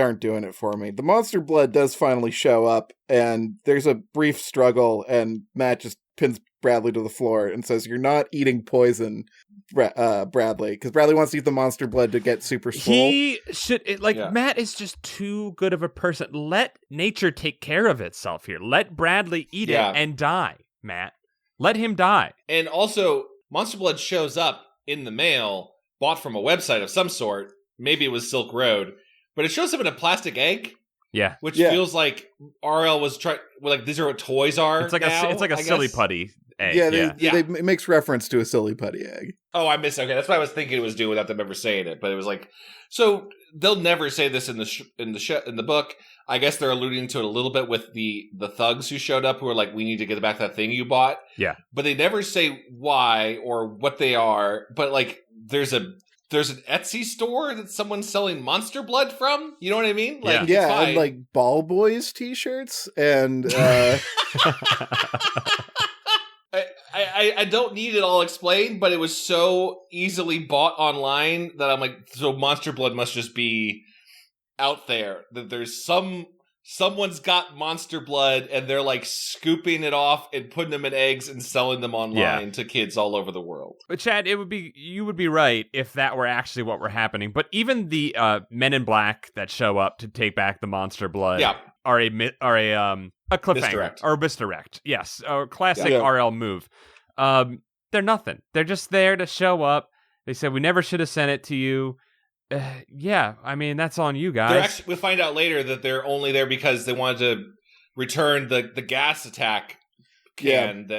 aren't doing it for me. The monster blood does finally show up, and there's a brief struggle, and Matt just pins Bradley to the floor and says, "You're not eating poison, Bradley," because Bradley wants to eat the monster blood to get super swole. He should Matt is just too good of a person. Let nature take care of itself here. Let Bradley eat it and die, Matt. Let him die. And also, monster blood shows up in the mail, bought from a website of some sort. Maybe it was Silk Road, but it shows up in a plastic egg. Yeah, which feels like RL was trying. Like, these are what toys are. It's like a silly putty egg. It makes reference to a silly putty egg. Oh, I missed. Okay, that's what I was thinking it was doing without them ever saying it. But it was like, so they'll never say this in the book. I guess they're alluding to it a little bit with the thugs who showed up, who are like, "We need to get back that thing you bought." Yeah, but they never say why or what they are. But like, there's an Etsy store that someone's selling monster blood from. You know what I mean? Like, and like Ball Boys t-shirts and. I don't need it all explained, but it was so easily bought online that I'm like, so monster blood must just be out there. That there's someone's got monster blood and they're like scooping it off and putting them in eggs and selling them online to kids all over the world. But Chad, you would be right if that were actually what were happening. But even the Men in Black that show up to take back the monster blood are a cliffhanger misdirect. Or misdirect. Yes, a classic RL move. They're nothing. They're just there to show up. They said we never should have sent it to you. I mean, that's on you guys. We'll find out later that they're only there because they wanted to return the gas attack can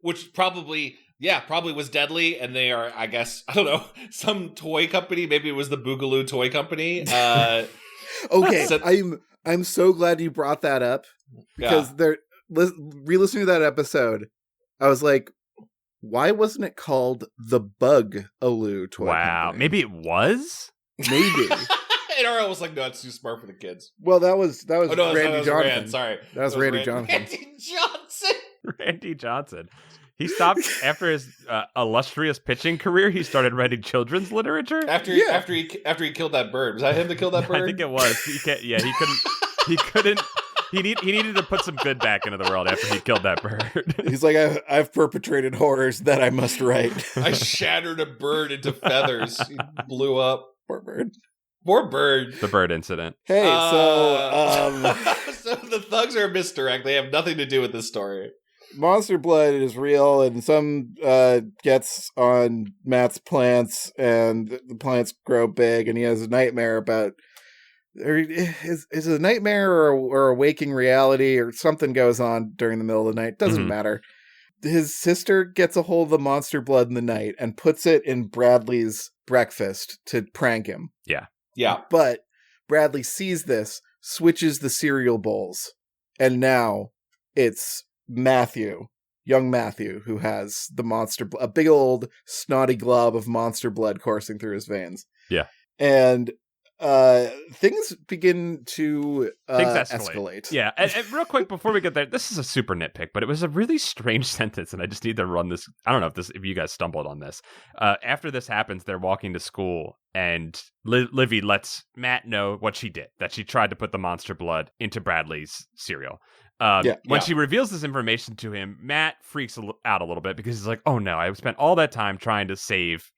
which probably was deadly, and they are, I guess, I don't know, some toy company. Maybe it was the Boogaloo Toy Company. Okay, I'm so glad you brought that up because re-listening to that episode, I was like, why wasn't it called the Bug-aloo Toy Company? Maybe it was? Maybe. And RL was like, no, it's too smart for the kids. well, that was Randy Johnson. Rand, sorry. That was Randy Johnson. Randy Johnson. He stopped after his illustrious pitching career. He started writing children's literature. After he killed that bird. Was that him that killed that bird? I think it was. He couldn't He needed to put some good back into the world after he killed that bird. He's like, I've perpetrated horrors that I must right. I shattered a bird into feathers. He blew up. Poor bird. Poor bird. The bird incident. Hey, so the thugs are a misdirect. They have nothing to do with this story. Monster blood is real, and some gets on Matt's plants, and the plants grow big, and he has a nightmare about. Is it a nightmare or a waking reality, or something goes on during the middle of the night? Doesn't matter. His sister gets a hold of the monster blood in the night and puts it in Bradley's breakfast to prank him. Yeah. But Bradley sees this, switches the cereal bowls, and now it's young Matthew, who has the monster a big old snotty glob of monster blood coursing through his veins. Yeah. And things begin to escalate. Yeah, and real quick before we get there, this is a super nitpick, but it was a really strange sentence, and I just need to run this. I don't know if you guys stumbled on this. After this happens, they're walking to school, and Livy lets Matt know what she did, that she tried to put the monster blood into Bradley's cereal. When she reveals this information to him, Matt freaks out a little bit because he's like, oh no, I spent all that time trying to save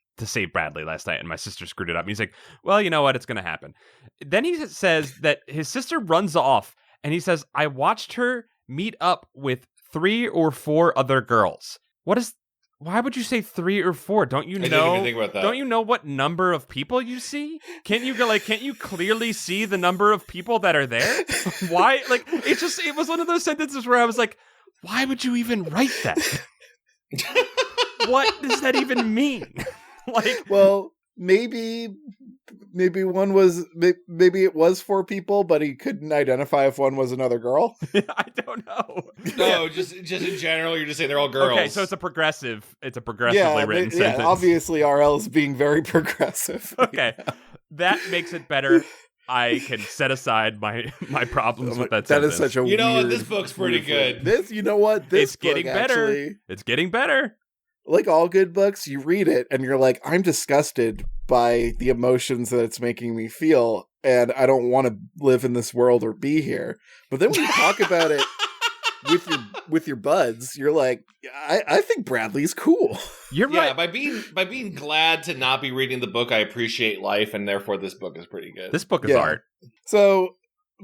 Bradley last night, and my sister screwed it up. And he's like, well, you know what? It's going to happen. Then he says that his sister runs off, and he says, I watched her meet up with 3 or 4 other girls. Why would you say 3 or 4? Don't you know? I didn't even think about that. Don't you know what number of people you see? Can't you clearly see the number of people that are there? Why? Like, it was one of those sentences where I was like, why would you even write that? What does that even mean? Like, well, maybe one was maybe it was 4 people, but he couldn't identify if one was another girl. I don't know. No, just in general, you're just saying they're all girls. Okay, so it's a progressively written sentence. Yeah, obviously RL is being very progressive. Okay, that makes it better. I can set aside my problems with that sentence. That is such a weird, this book's pretty good. It's getting better. Actually, it's getting better. Like all good books, you read it and you're like, I'm disgusted by the emotions that it's making me feel, and I don't want to live in this world or be here. But then when you talk about it with your buds, you're like, I think Bradley's cool. You're right. Yeah, by being glad to not be reading the book, I appreciate life, and therefore this book is pretty good. This book is art. So,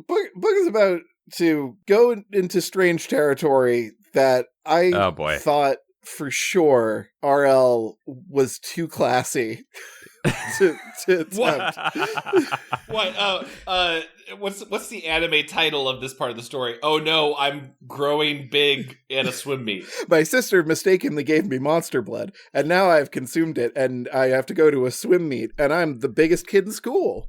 book is about to go into strange territory that I thought for sure RL was too classy to attempt. What's the anime title of this part of the story? Oh no, I'm growing big at a swim meet. My sister mistakenly gave me monster blood, and now I've consumed it, and I have to go to a swim meet, and I'm the biggest kid in school.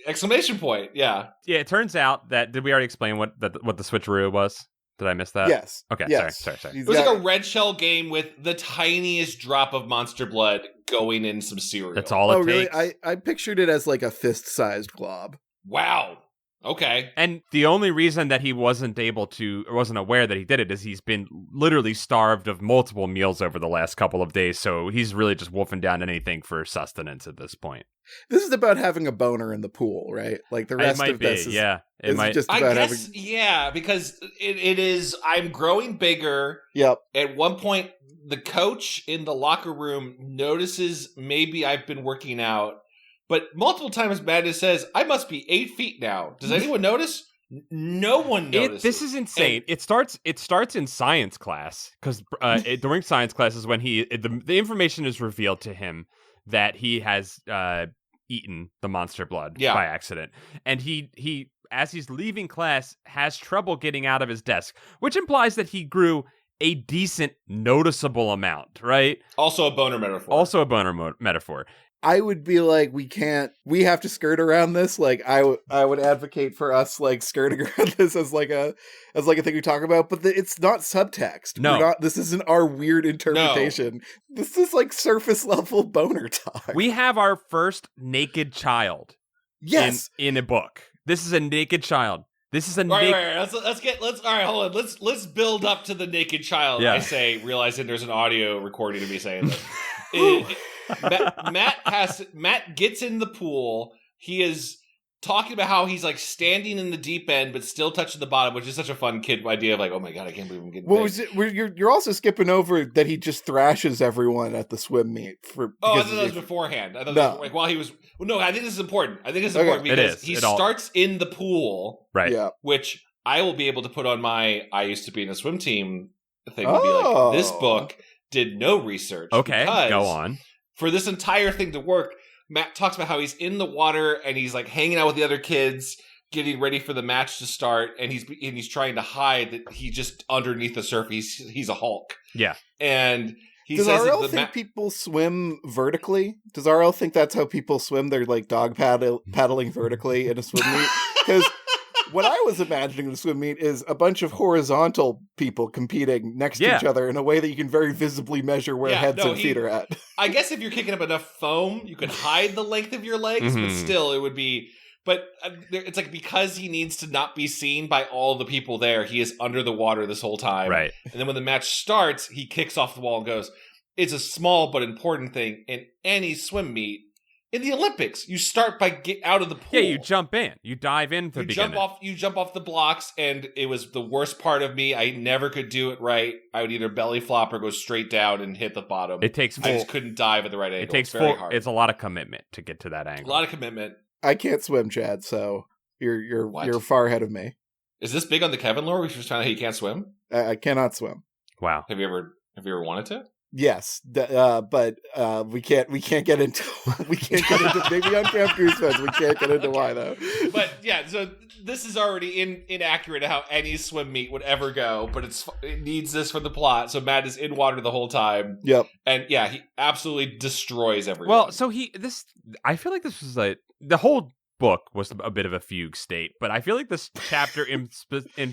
Exclamation point, yeah. Yeah, it turns out that, did we already explain what the switcheroo was? Did I miss that? Yes. Okay, yes. Sorry. It was like a red shell game with the tiniest drop of monster blood going in some cereal. That's all it takes. Really? I pictured it as like a fist-sized glob. Wow. Okay. And the only reason that he wasn't aware that he did it is he's been literally starved of multiple meals over the last couple of days, so he's really just wolfing down anything for sustenance at this point. This is about having a boner in the pool, right? Like the rest of this is, it might. Just about because it is, I'm growing bigger. Yep. At one point, the coach in the locker room notices maybe I've been working out. But multiple times Madness says, I must be 8 feet now. Does anyone notice? No one notices. This is insane. It starts in science class, because during science class is when the information is revealed to him that he has eaten the monster blood by accident. And he, as he's leaving class, has trouble getting out of his desk, which implies that he grew a decent, noticeable amount, right? Also a boner metaphor. I would be like, we have to skirt around this. Like, I would advocate for us, like, skirting around this as like a thing we talk about, but it's not subtext. No. This isn't our weird interpretation. No. This is like surface level boner talk. We have our first naked child. Yes. In a book. This is a naked child. This is a naked... All right, let's build up to the naked child, I say, realizing there's an audio recording of me saying this. Matt gets in the pool. He is talking about how he's like standing in the deep end but still touching the bottom, which is such a fun kid idea of like, oh my god, I can't believe I'm getting you're also skipping over that he just thrashes everyone at the swim meet I thought that was beforehand. I thought that was, like while he was no, I think this is important. Important because he starts in the pool, right? Yeah. Which I will be able to put on my I used to be in a swim team thing and be like, this book did no research. Okay, go on. For this entire thing to work, Matt talks about how he's in the water and he's like hanging out with the other kids, getting ready for the match to start, and he's trying to hide that he's just underneath the surface. He's a Hulk. Yeah. And he Does says RL think people swim vertically? Does RL think that's how people swim? They're like dog paddling vertically in a swim meet? Because what I was imagining in a swim meet is a bunch of horizontal people competing next to each other in a way that you can very visibly measure where heads and feet are at. I guess if you're kicking up enough foam, you could hide the length of your legs, but still it would be... But it's like because he needs to not be seen by all the people there, he is under the water this whole time. Right. And then when the match starts, he kicks off the wall and goes, it's a small but important thing in any swim meet. In the Olympics, you start by get out of the pool. Yeah, you jump in. You dive in to begin. You jump off the blocks, and it was the worst part of me. I never could do it right. I would either belly flop or go straight down and hit the bottom. I just couldn't dive at the right angle. It takes very hard. It's a lot of commitment to get to that angle. A lot of commitment. I can't swim, Chad, so you're far ahead of me. Is this big on the Kevin lore? We just found out he can't swim? I cannot swim. Wow. Have you ever wanted to? Yes, but we can't get into maybe on Camp Goosebumps we can't get into why though. But yeah, so this is already inaccurate how any swim meet would ever go, but it needs this for the plot. So Matt is in water the whole time. Yep. And yeah, he absolutely destroys everyone. Well, so I feel like this was the whole book was a bit of a fugue state, but I feel like this chapter in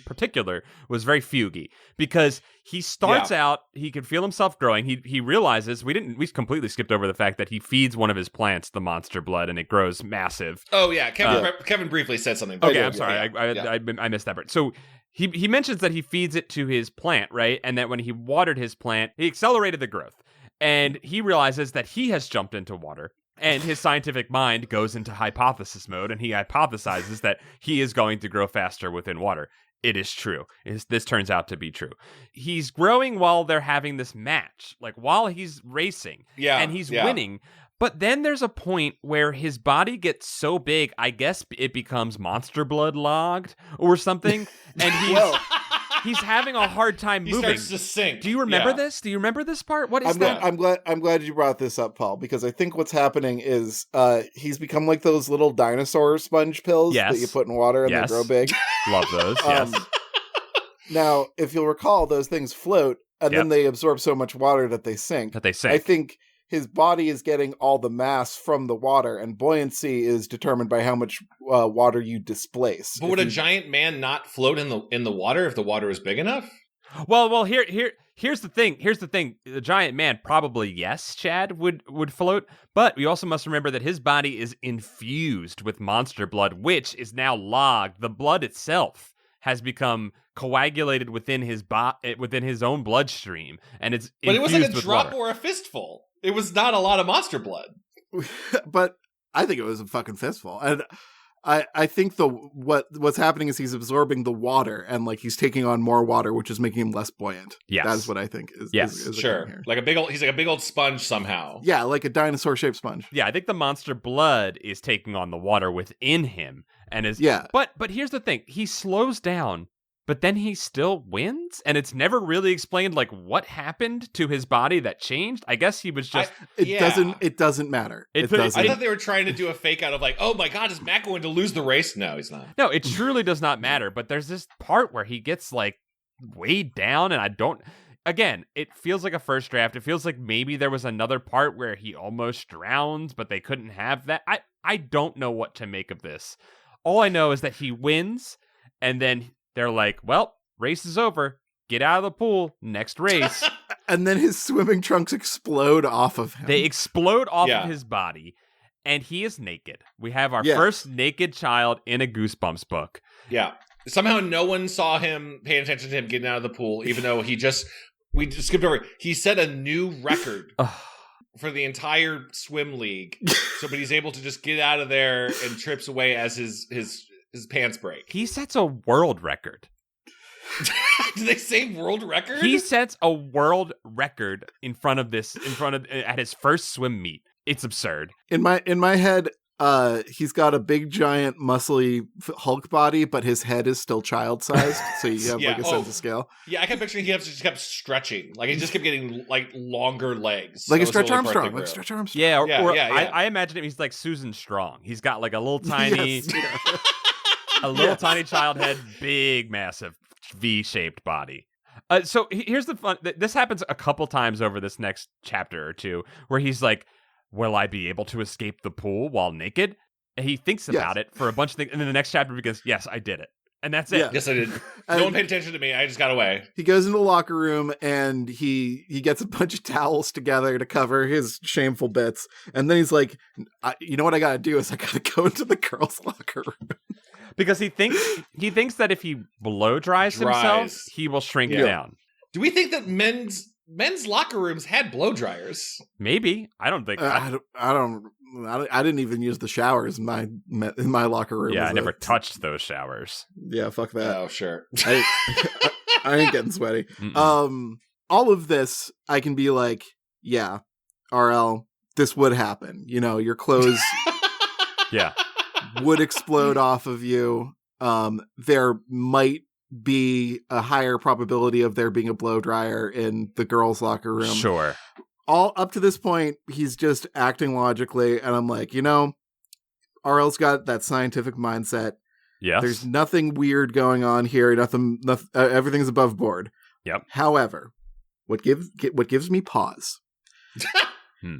particular was very fuguey because he starts out, he can feel himself growing. He realizes we completely skipped over the fact that he feeds one of his plants the monster blood and it grows massive. Oh yeah, Kevin briefly said something. Okay, I'm sorry, I missed that part. So he mentions that he feeds it to his plant, right? And that when he watered his plant, he accelerated the growth, and he realizes that he has jumped into water. And his scientific mind goes into hypothesis mode, and he hypothesizes that he is going to grow faster within water. It is true. This turns out to be true. He's growing while they're having this match, like while he's racing. Yeah, and he's winning. But then there's a point where his body gets so big, I guess it becomes monster blood logged or something. And he's having a hard time moving. He starts to sink. Do you remember this? Do you remember this part? What is that? I'm glad you brought this up, Paul, because I think what's happening is he's become like those little dinosaur sponge pills that you put in water and they grow big. Love those. Yes. Now, if you'll recall, those things float and then they absorb so much water that they sink. I think his body is getting all the mass from the water, and buoyancy is determined by how much water you displace. But would a giant man not float in the water if the water is big enough? Well, here's the thing. The giant man probably, yes, Chad, would float, but we also must remember that his body is infused with monster blood, which is now logged. The blood itself has become coagulated within his own bloodstream, and it's but it was like a drop water. Or a fistful. It was not a lot of monster blood. But I think it was a fucking fistful. And I think what's happening is he's absorbing the water and like he's taking on more water, which is making him less buoyant. Yes. That's what I think is sure. Here. Like he's like a big old sponge somehow. Yeah, like a dinosaur shaped sponge. Yeah, I think the monster blood is taking on the water within him and is But here's the thing. He slows down, but then he still wins, and it's never really explained like what happened to his body that changed. I guess he was just It doesn't matter. It doesn't. I thought they were trying to do a fake out of like, oh my god, is Matt going to lose the race? No, he's not. No, it truly does not matter. But there's this part where he gets like weighed down, and again, it feels like a first draft. It feels like maybe there was another part where he almost drowns, but they couldn't have that. I don't know what to make of this. All I know is that he wins, and then they're like, well, race is over. Get out of the pool. Next race. And then his swimming trunks explode off of him. They explode off of his body, and he is naked. We have our first naked child in a Goosebumps book. Yeah. Somehow no one saw him paying attention to him getting out of the pool, even though we just skipped over. He set a new record. for the entire swim league. But he's able to just get out of there and trips away as his pants break. He sets a world record. Do they say world record? He sets a world record at his first swim meet. It's absurd. In my head, he's got a big, giant, muscly Hulk body, but his head is still child-sized, so you have a sense of scale. Yeah, I kept picturing he just kept stretching. Like, he just kept getting, like, longer legs. Like a Stretch Armstrong. Yeah, I imagine him, he's like Susan Strong. He's got, like, a little tiny... tiny child head, big, massive, V-shaped body. So here's the fun... This happens a couple times over this next chapter or two, where he's like, will I be able to escape the pool while naked? And he thinks about it for a bunch of things, and then the next chapter begins, yes, I did it. And that's it. Yeah. Yes, I did. No one paid attention to me. I just got away. He goes into the locker room, and he gets a bunch of towels together to cover his shameful bits. And then he's like, you know what I gotta do is I gotta go into the girls' locker room. Because he thinks that if he blow dries himself, he will shrink down. Do we think that men's locker rooms had blow dryers? Maybe. I don't think. I didn't even use the showers in my locker room. Yeah, I never touched those showers. Yeah, fuck that. Oh, sure. I ain't getting sweaty. Mm-mm. All of this, I can be like, yeah, RL, this would happen. You know, your clothes would explode off of you. There might be a higher probability of there being a blow dryer in the girls' locker room. Sure. All up to this point, he's just acting logically, and I'm like, you know, RL's got that scientific mindset. Yes. There's nothing weird going on here. Nothing everything's above board. Yep. However, what gives me pause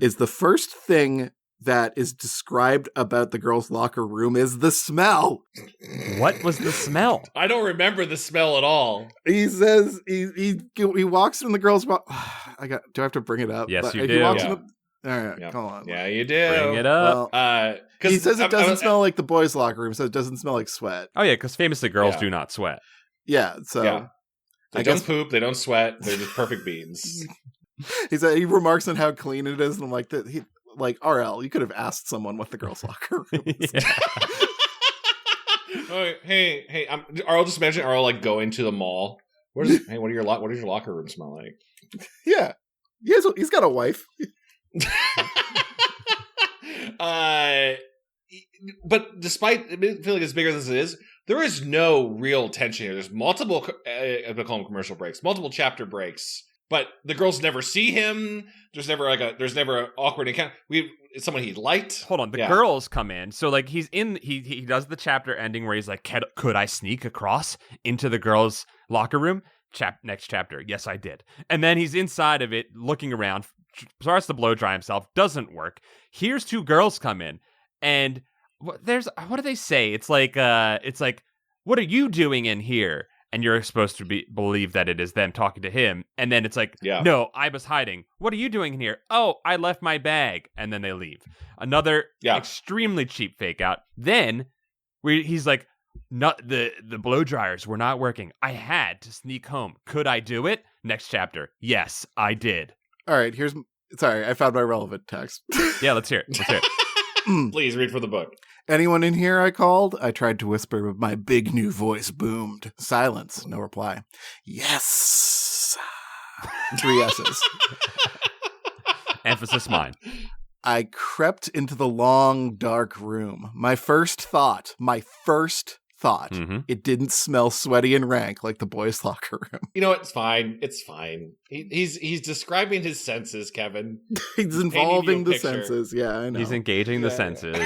is the first thing that is described about the girls' locker room is the smell. What was the smell? I don't remember the smell at all. He says he walks in the girls' do I have to bring it up? Yes, you do. He walks all right, come on. Yeah, you do. Bring it up. Well, he says it doesn't smell like the boys' locker room, so it doesn't smell like sweat. Oh yeah, because famously girls do not sweat. Yeah, so they don't poop, they don't sweat, they're just perfect beans. He remarks on how clean it is, and I'm like, like, RL, you could have asked someone what the girls' locker room is. Oh, hey, RL, just imagine RL, like, going to the mall. What does your locker room smell like? Yeah. He's got a wife. But despite feeling as bigger as it is, there is no real tension here. There's multiple, I call them commercial breaks, multiple chapter breaks. But the girls never see him. There's never an awkward encounter. It's someone he liked. Hold on, the girls come in. So like he does the chapter ending where he's like, could I sneak across into the girls' locker room? Next chapter, yes, I did. And then he's inside of it, looking around, starts to blow dry himself. Doesn't work. Here's two girls come in, and what do they say? It's like, what are you doing in here? And you're supposed to believe that it is them talking to him. And then it's like, no, I was hiding. What are you doing in here? Oh, I left my bag. And then they leave. Another extremely cheap fake out. Then he's like, the blow dryers were not working. I had to sneak home. Could I do it? Next chapter. Yes, I did. All right, sorry, I found my relevant text. Yeah, let's hear it. Please read for the book. Anyone in here? I called. I tried to whisper, but my big new voice boomed. Silence. No reply. Yes. 3 S's. Emphasis mine. I crept into the long, dark room. My first thought, it didn't smell sweaty and rank like the boys' locker room. You know what? It's fine. It's fine. He's describing his senses, Kevin. He's involving the senses. Yeah, I know. He's engaging the senses.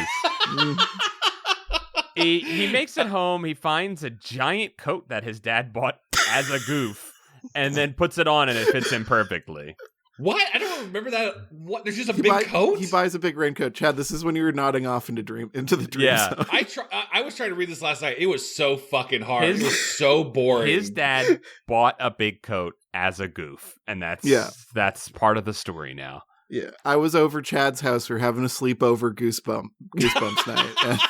He makes it home. He finds a giant coat that his dad bought as a goof and then puts it on and it fits him perfectly. What? I don't remember that. What? There's just a big coat? He buys a big raincoat. Chad, this is when you were nodding off into the dream zone. I was trying to read this last night. It was so fucking hard. It was so boring. His dad bought a big coat as a goof, and that's part of the story now. Yeah. I was over Chad's house. We were having a sleepover Goosebumps night.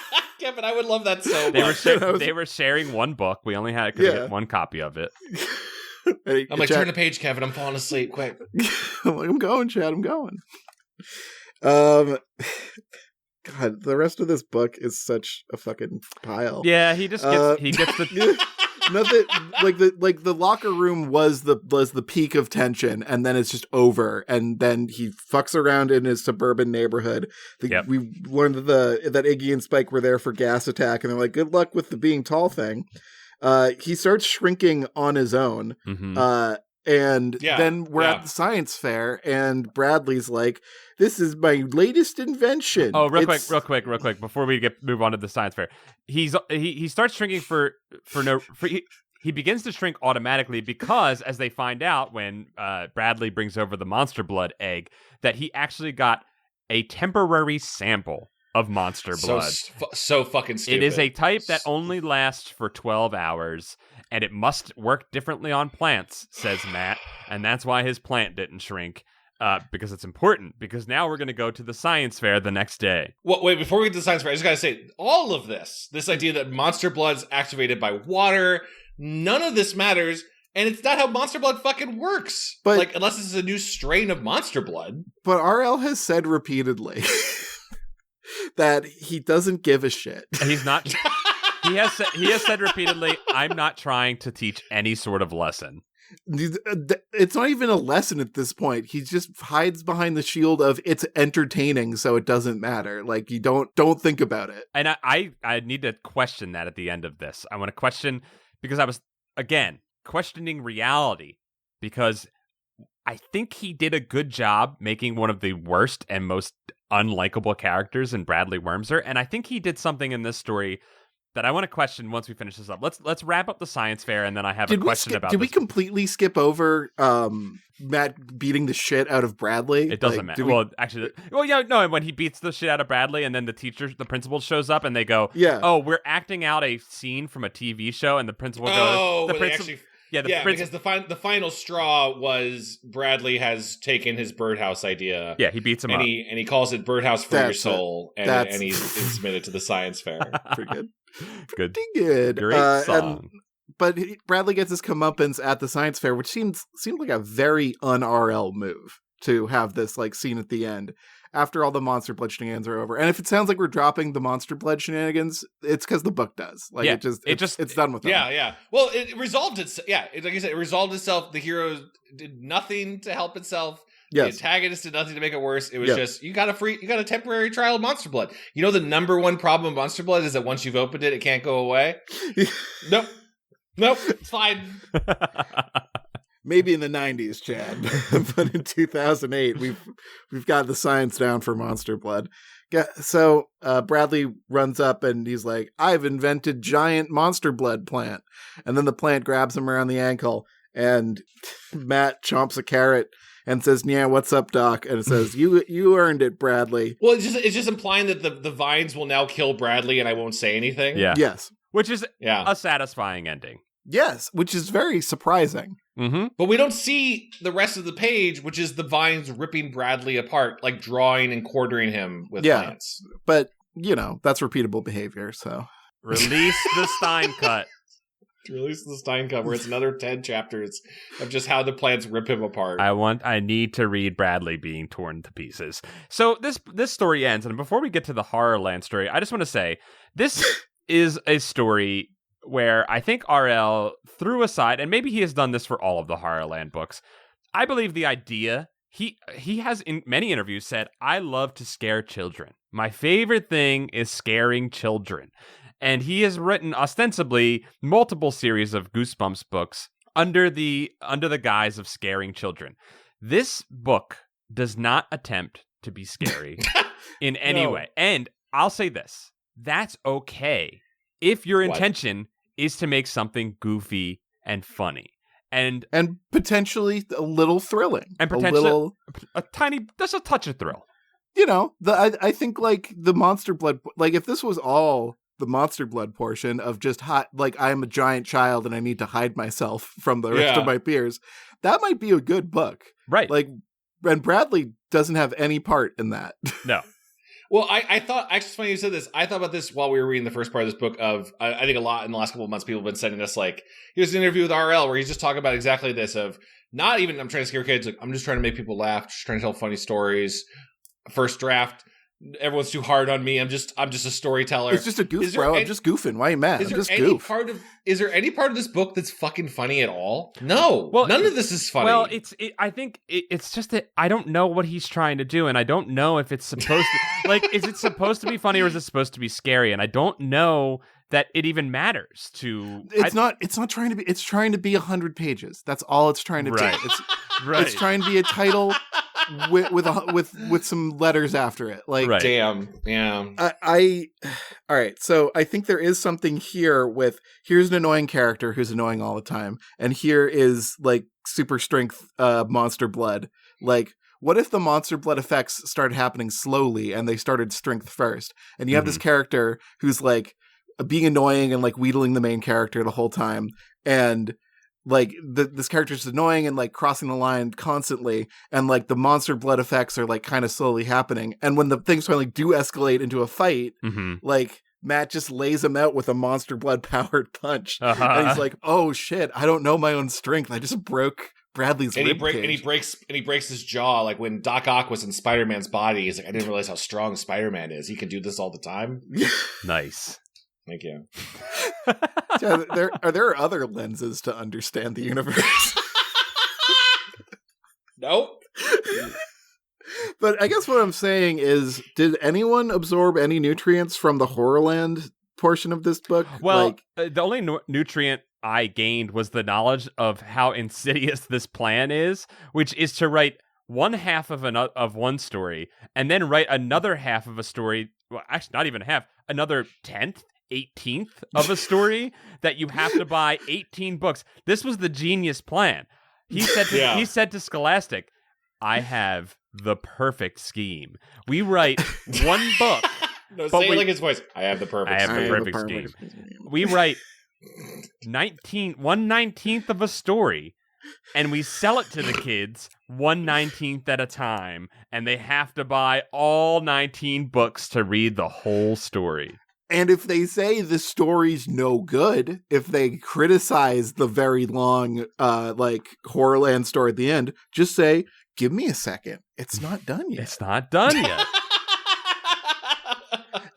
Kevin, I would love that so much. They were sharing one book. We only could get one copy of it. I'm like, Chad, turn the page, Kevin. I'm falling asleep. Quick. I'm like, I'm going, Chad. I'm going. God, the rest of this book is such a fucking pile. Yeah, he gets the nothing like the locker room was the peak of tension, and then it's just over, and then he fucks around in his suburban neighborhood. We learned that Iggy and Spike were there for gas attack, and they're like, good luck with the being tall thing. He starts shrinking on his own. Mm-hmm. And then we're at the science fair, and Bradley's like, this is my latest invention. Oh, real quick, before we move on to the science fair. He starts shrinking he begins to shrink automatically because, as they find out when Bradley brings over the monster blood egg, that he actually got a temporary sample of monster blood. So fucking stupid. It is a type that only lasts for 12 hours. And it must work differently on plants, says Matt. And that's why his plant didn't shrink, because it's important. Because now we're going to go to the science fair the next day. Well, wait, before we get to the science fair, I just got to say, all of this idea that monster blood's activated by water, none of this matters. And it's not how monster blood fucking works. But, unless this is a new strain of monster blood. But RL has said repeatedly that he doesn't give a shit. He's not... He has said repeatedly, I'm not trying to teach any sort of lesson. It's not even a lesson at this point. He just hides behind the shield of it's entertaining, so it doesn't matter. Like, you don't think about it. And I need to question that at the end of this. I want to question, because I was, again, questioning reality, because I think he did a good job making one of the worst and most unlikable characters in Bradley Wormser, and I think he did something in this story that I want to question once we finish this up. Let's wrap up the science fair, and then I have a question about. Did we completely skip over Matt beating the shit out of Bradley? It doesn't matter. And when he beats the shit out of Bradley, and then the principal shows up, and they go, "Oh, we're acting out a scene from a TV show," and the principal goes, because the final straw was Bradley has taken his birdhouse idea. Yeah, he beats him up. And he calls it Birdhouse for Your Soul, and he's submitted to the science fair. Pretty good. Good. Pretty good. Great song. But Bradley gets his comeuppance at the science fair, which seemed like a very un-RL move to have this like scene at the end after all the monster blood shenanigans are over. And if it sounds like we're dropping the monster blood shenanigans, it's because the book does. Like it's done with them. Yeah. Well, it resolved itself. Yeah, like I said, it resolved itself. The hero did nothing to help itself. Yes. The antagonist did nothing to make it worse. It was just, you got a temporary trial of monster blood. You know, the number one problem with monster blood is that once you've opened it can't go away. Nope, it's fine. Maybe in the 90s, Chad, but in 2008, we've got the science down for monster blood. So Bradley runs up and he's like, I've invented giant monster blood plant. And then the plant grabs him around the ankle, and Matt chomps a carrot and says, "Yeah, what's up, Doc?" And it says, "You earned it, Bradley." Well, it's just implying that the vines will now kill Bradley, and I won't say anything. Yeah. Yes. Which is a satisfying ending. Yes, which is very surprising. Mm-hmm. But we don't see the rest of the page, which is the vines ripping Bradley apart, like drawing and quartering him with plants. But that's repeatable behavior. So release the Stine cut. Release the Stine cut, where it's another 10 chapters of just how the plants rip him apart. I need to read Bradley being torn to pieces. So this story ends, and before we get to the Horrorland story, I just want to say this is a story where I think RL threw aside, and maybe he has done this for all of the Horrorland books. I believe the idea, he has in many interviews said, I love to scare children. My favorite thing is scaring children. And he has written ostensibly multiple series of Goosebumps books under the guise of scaring children. This book does not attempt to be scary in any way. And I'll say this, that's okay if your intention is to make something goofy and funny. And potentially a little thrilling. And potentially a tiny, just a touch of thrill. I think like the monster blood, like if this was all the monster blood portion of just I'm a giant child and I need to hide myself from the rest of my peers, that might be a good book. Right. Like, and Bradley doesn't have any part in that. No. Well, I thought, actually, it's funny you said this. I thought about this while we were reading the first part of this book I think a lot in the last couple of months, people have been sending us like, here's an interview with RL where he's just talking about exactly this of not even, I'm trying to scare kids. Like, I'm just trying to make people laugh, just trying to tell funny stories. first draft. Everyone's too hard on me. I'm just a storyteller. It's just a goof, bro. I'm just goofing. Why are you mad? Is there any part of this book that's fucking funny at all? No. Well, none of this is funny. Well, I think it's just that I don't know what he's trying to do, and I don't know if it's supposed to like, is it supposed to be funny or is it supposed to be scary? And I don't know that it even matters to. It's not trying to be. It's trying to be 100 pages. That's all it's trying to be. It's trying to be a title with some letters after it. Like, damn, yeah. All right. So I think there is something here with here's an annoying character who's annoying all the time, and here is like super strength monster blood. Like, what if the monster blood effects started happening slowly and they started strength first, and you have this character who's like being annoying and like wheedling the main character the whole time, and like this character's annoying and like crossing the line constantly, and like the monster blood effects are like kind of slowly happening, and when the things finally do escalate into a fight, like Matt just lays him out with a monster blood powered punch, and he's like, "Oh shit, I don't know my own strength. I just broke Bradley's rib cage." And he breaks his jaw. Like when Doc Ock was in Spider-Man's body, he's like, "I didn't realize how strong Spider-Man is. He can do this all the time." Nice. Thank you. Yeah, there are other lenses to understand the universe. Nope. But I guess what I'm saying is, did anyone absorb any nutrients from the Horrorland portion of this book? Well, the only nutrient I gained was the knowledge of how insidious this plan is, which is to write one half of one story and then write another half of a story. Well, actually, not even half. Another 10th. 18th of a story that you have to buy 18 books. This was the genius plan. He said to Scholastic, "I have the perfect scheme. We write one book." No, say it like his voice. I have the perfect scheme. We write 1/19th of a story, and we sell it to the kids 1/19th at a time, and they have to buy all 19 books to read the whole story. And if they say the story's no good, if they criticize the very long, like, Horrorland story at the end, just say, "Give me a second. It's not done yet." It's not done yet.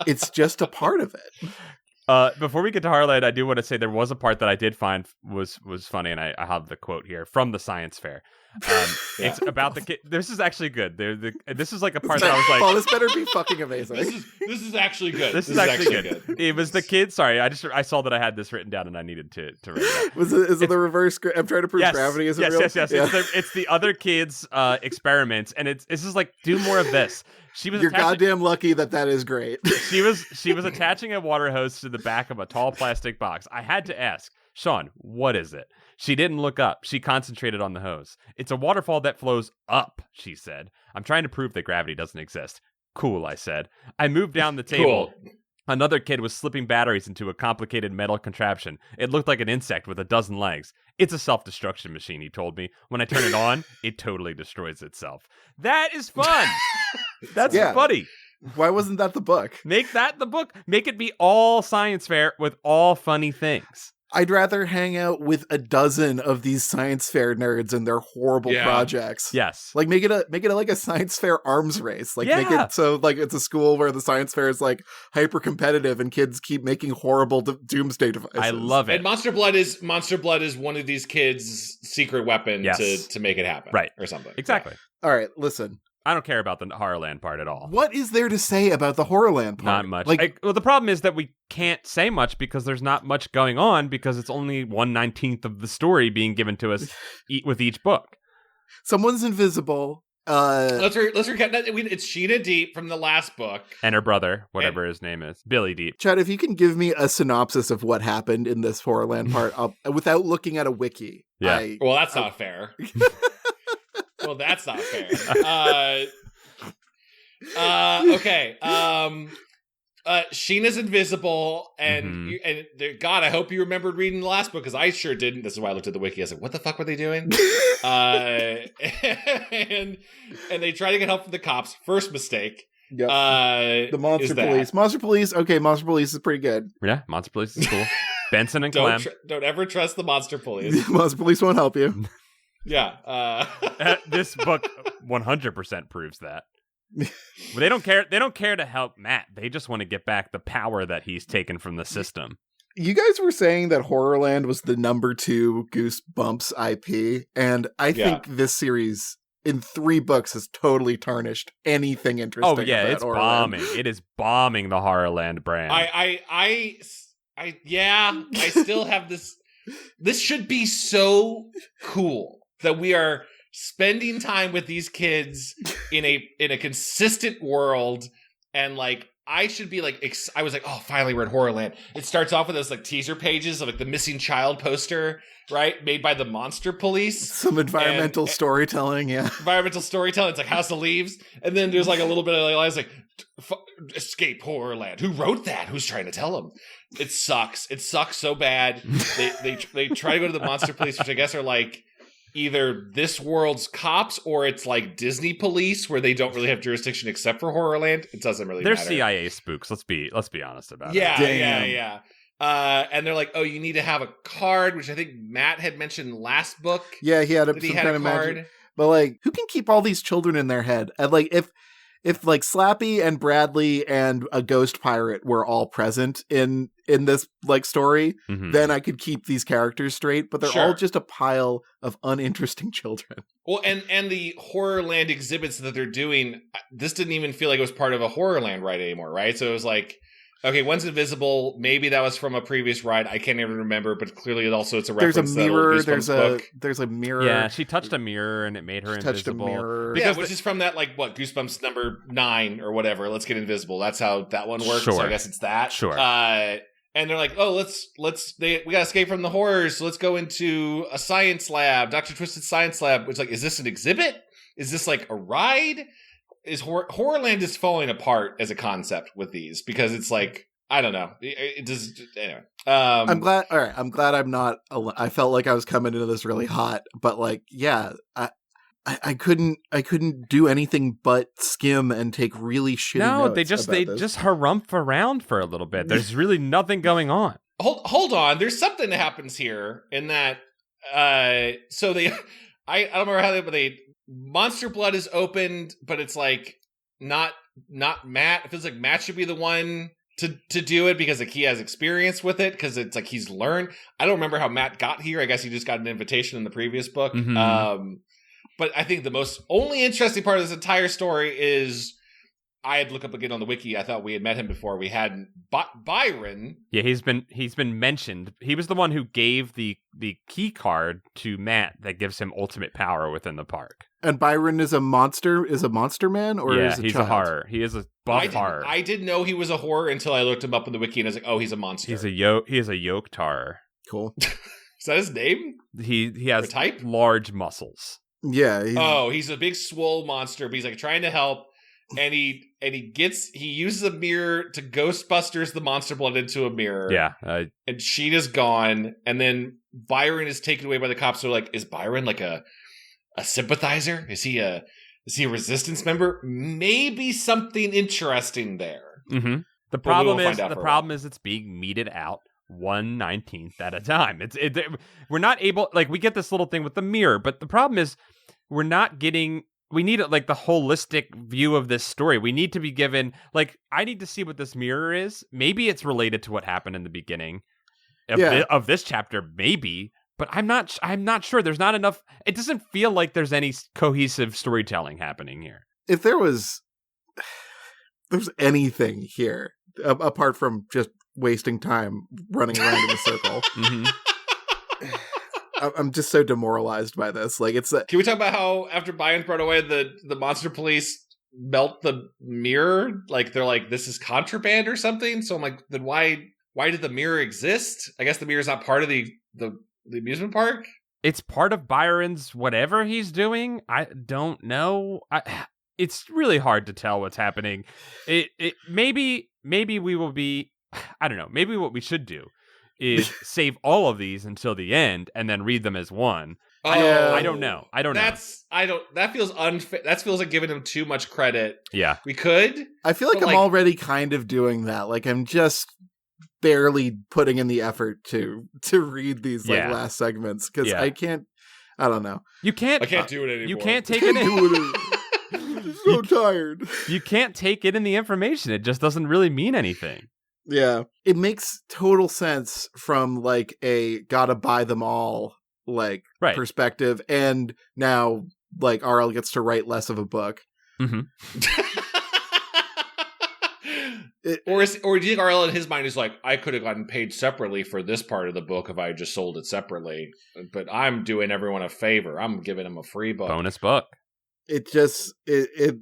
It's just a part of it. Before we get to Horrorland, I do want to say there was a part that I did find was funny, and I have the quote here from the science fair. It's about the kid. This is actually good. This is like a part that I was like, "Oh, this better be fucking amazing." This is actually good. This is actually good. It was the kid. Sorry, I saw that I had this written down and I needed to write it down. Is it the reverse? I'm trying to prove gravity isn't real. Yes. Yeah. It's the other kids' experiments, and it's just like, do more of this. You're goddamn lucky that is great. She was attaching a water hose to the back of a tall plastic box. I had to ask, "Sean, what is it?" She didn't look up. She concentrated on the hose. "It's a waterfall that flows up," she said. "I'm trying to prove that gravity doesn't exist." "Cool," I said. I moved down the table. Cool. Another kid was slipping batteries into a complicated metal contraption. It looked like an insect with a dozen legs. "It's a self-destruction machine," he told me. "When I turn it on, it totally destroys itself." That is fun. That's funny. Why wasn't that the book? Make that the book. Make it be all science fair with all funny things. I'd rather hang out with a dozen of these science fair nerds and their horrible projects. Yes. Like make it like a science fair arms race. Like make it so like it's a school where the science fair is like hyper competitive and kids keep making horrible doomsday devices. I love it. And Monster Blood is one of these kids' secret weapon to make it happen. Right. Or something. Exactly. All right, listen. I don't care about the Horrorland part at all. What is there to say about the Horrorland part? Not much. Well, the problem is that we can't say much because there's not much going on because it's only 1/19th of the story being given to us with each book. Someone's invisible. Let's recap that. It's Sheena Deep from the last book. And her brother, whatever his name is. Billy Deep. Chad, if you can give me a synopsis of what happened in this Horrorland part without looking at a wiki. Yeah. Well, that's not fair. Well, that's not fair. Okay. Sheena's invisible, and God, I hope you remembered reading the last book because I sure didn't. This is why I looked at the wiki. I was like, "What the fuck were they doing?" And they try to get help from the cops. First mistake. Yep. The Monster Police. Monster Police. Okay, Monster Police is pretty good. Yeah, Monster Police is cool. Benson and Clem. Don't ever trust the Monster Police. Monster Police won't help you. Yeah. This book 100% proves that. Well, they don't care. They don't care to help Matt. They just want to get back the power that he's taken from the system. You guys were saying that Horrorland was the number 2 Goosebumps IP, and I think this series in 3 books has totally tarnished anything interesting. Oh yeah, it's Horrorland. bombing. It is bombing the Horrorland brand. I still have this. This should be so cool that we are spending time with these kids in a consistent world, and like I should be like I was like, oh, finally we're at Horrorland. It starts off with those like teaser pages of like the missing child poster, right, made by the Monster Police. Some environmental storytelling, yeah. Environmental storytelling. It's like House of Leaves, and then there's like a little bit of like escape Horrorland. Who wrote that? Who's trying to tell them? It sucks. It sucks so bad. They try to go to the Monster Police, which I guess are like either this world's cops or it's like Disney police where they don't really have jurisdiction except for Horrorland. It doesn't really matter. They're CIA spooks. Let's be honest about it. Yeah. And they're like, oh, you need to have a card, which I think Matt had mentioned last book. Yeah, he had some kind of card. But like, who can keep all these children in their head? And like, if like Slappy and Bradley and a ghost pirate were all present in this like story, then I could keep these characters straight. But they're all just a pile of uninteresting children. Well, and the Horrorland exhibits that they're doing, this didn't even feel like it was part of a Horrorland ride anymore, right? So it was like, okay, one's invisible. Maybe that was from a previous ride. I can't even remember, but clearly it's a reference. There's a mirror. There's a mirror. Yeah, she touched a mirror and it made her invisible. Touched a mirror. Yeah, which is from that like what Goosebumps number 9 or whatever. Let's get invisible. That's how that one works. Sure. So I guess it's that. Sure. And they're like, oh, we gotta escape from the horrors. So let's go into a science lab, Dr. Twisted Science Lab. Which like, is this an exhibit? Is this like a ride? Is Horrorland is falling apart as a concept with these because it's like, I don't know. It just anyway. I'm glad. All right, I'm glad I'm not. I felt like I was coming into this really hot, but like, yeah, I couldn't do anything but skim and take really shitty notes. They just harumph around for a little bit. There's really nothing going on. Hold on. There's something that happens here in that. So they, I don't remember how they. Monster Blood is opened, but it's like not Matt. It feels like Matt should be the one to do it because like he has experience with it because it's like he's learned. I don't remember how Matt got here. I guess he just got an invitation in the previous book. But I think the only interesting part of this entire story is I had to look up again on the wiki. I thought we had met him before. We hadn't. Byron. Yeah, he's been mentioned. He was the one who gave the key card to Matt that gives him ultimate power within the park. And Byron is a monster man, or is he's a horror. He is a buff horror. I didn't know he was a horror until I looked him up in the wiki and I was like, oh, he's a monster. He is a yoked horror. Cool. Is that his name? He has large muscles. Yeah. He's a big swole monster, but he's like trying to help. And he uses a mirror to Ghostbusters the Monster Blood into a mirror. Yeah. And Sheena's gone. And then Byron is taken away by the cops. So like, is Byron like a sympathizer? Is he a resistance member? Maybe something interesting there. Mm-hmm. The problem is it's being meted out 1/19 at a time. We're not able, like, we get this little thing with the mirror, but the problem is we need like the holistic view of this story. We need to be given, like, I need to see what this mirror is. Maybe it's related to what happened in the beginning of this chapter, maybe, but I'm not sure. There's not enough. It doesn't feel like there's any cohesive storytelling happening here. If there's anything here apart from just wasting time running around in a circle. I'm just so demoralized by this. Like, it's Can we talk about how after Byron's brought away, the Monster Police melt the mirror? Like, they're like, this is contraband or something. So I'm like, then why did the mirror exist? I guess the mirror is not part of the amusement park. It's part of Byron's whatever he's doing. I don't know. It's really hard to tell what's happening. Maybe we will be. I don't know. Maybe what we should do is save all of these until the end and then read them as one. I don't know. That feels unfair. That feels like giving him too much credit. Yeah. We could. I feel like I'm already kind of doing that. Like, I'm just barely putting in the effort to read these last segments because I don't know. I can't do it anymore. You can't take it in. I'm so tired. You can't take it in the information. It just doesn't really mean anything. Yeah. It makes total sense from like a gotta buy them all perspective. And now like RL gets to write less of a book. Mm-hmm. Or do you think RL in his mind is like, I could have gotten paid separately for this part of the book if I just sold it separately, but I'm doing everyone a favor. I'm giving them a free book. Bonus book. It just it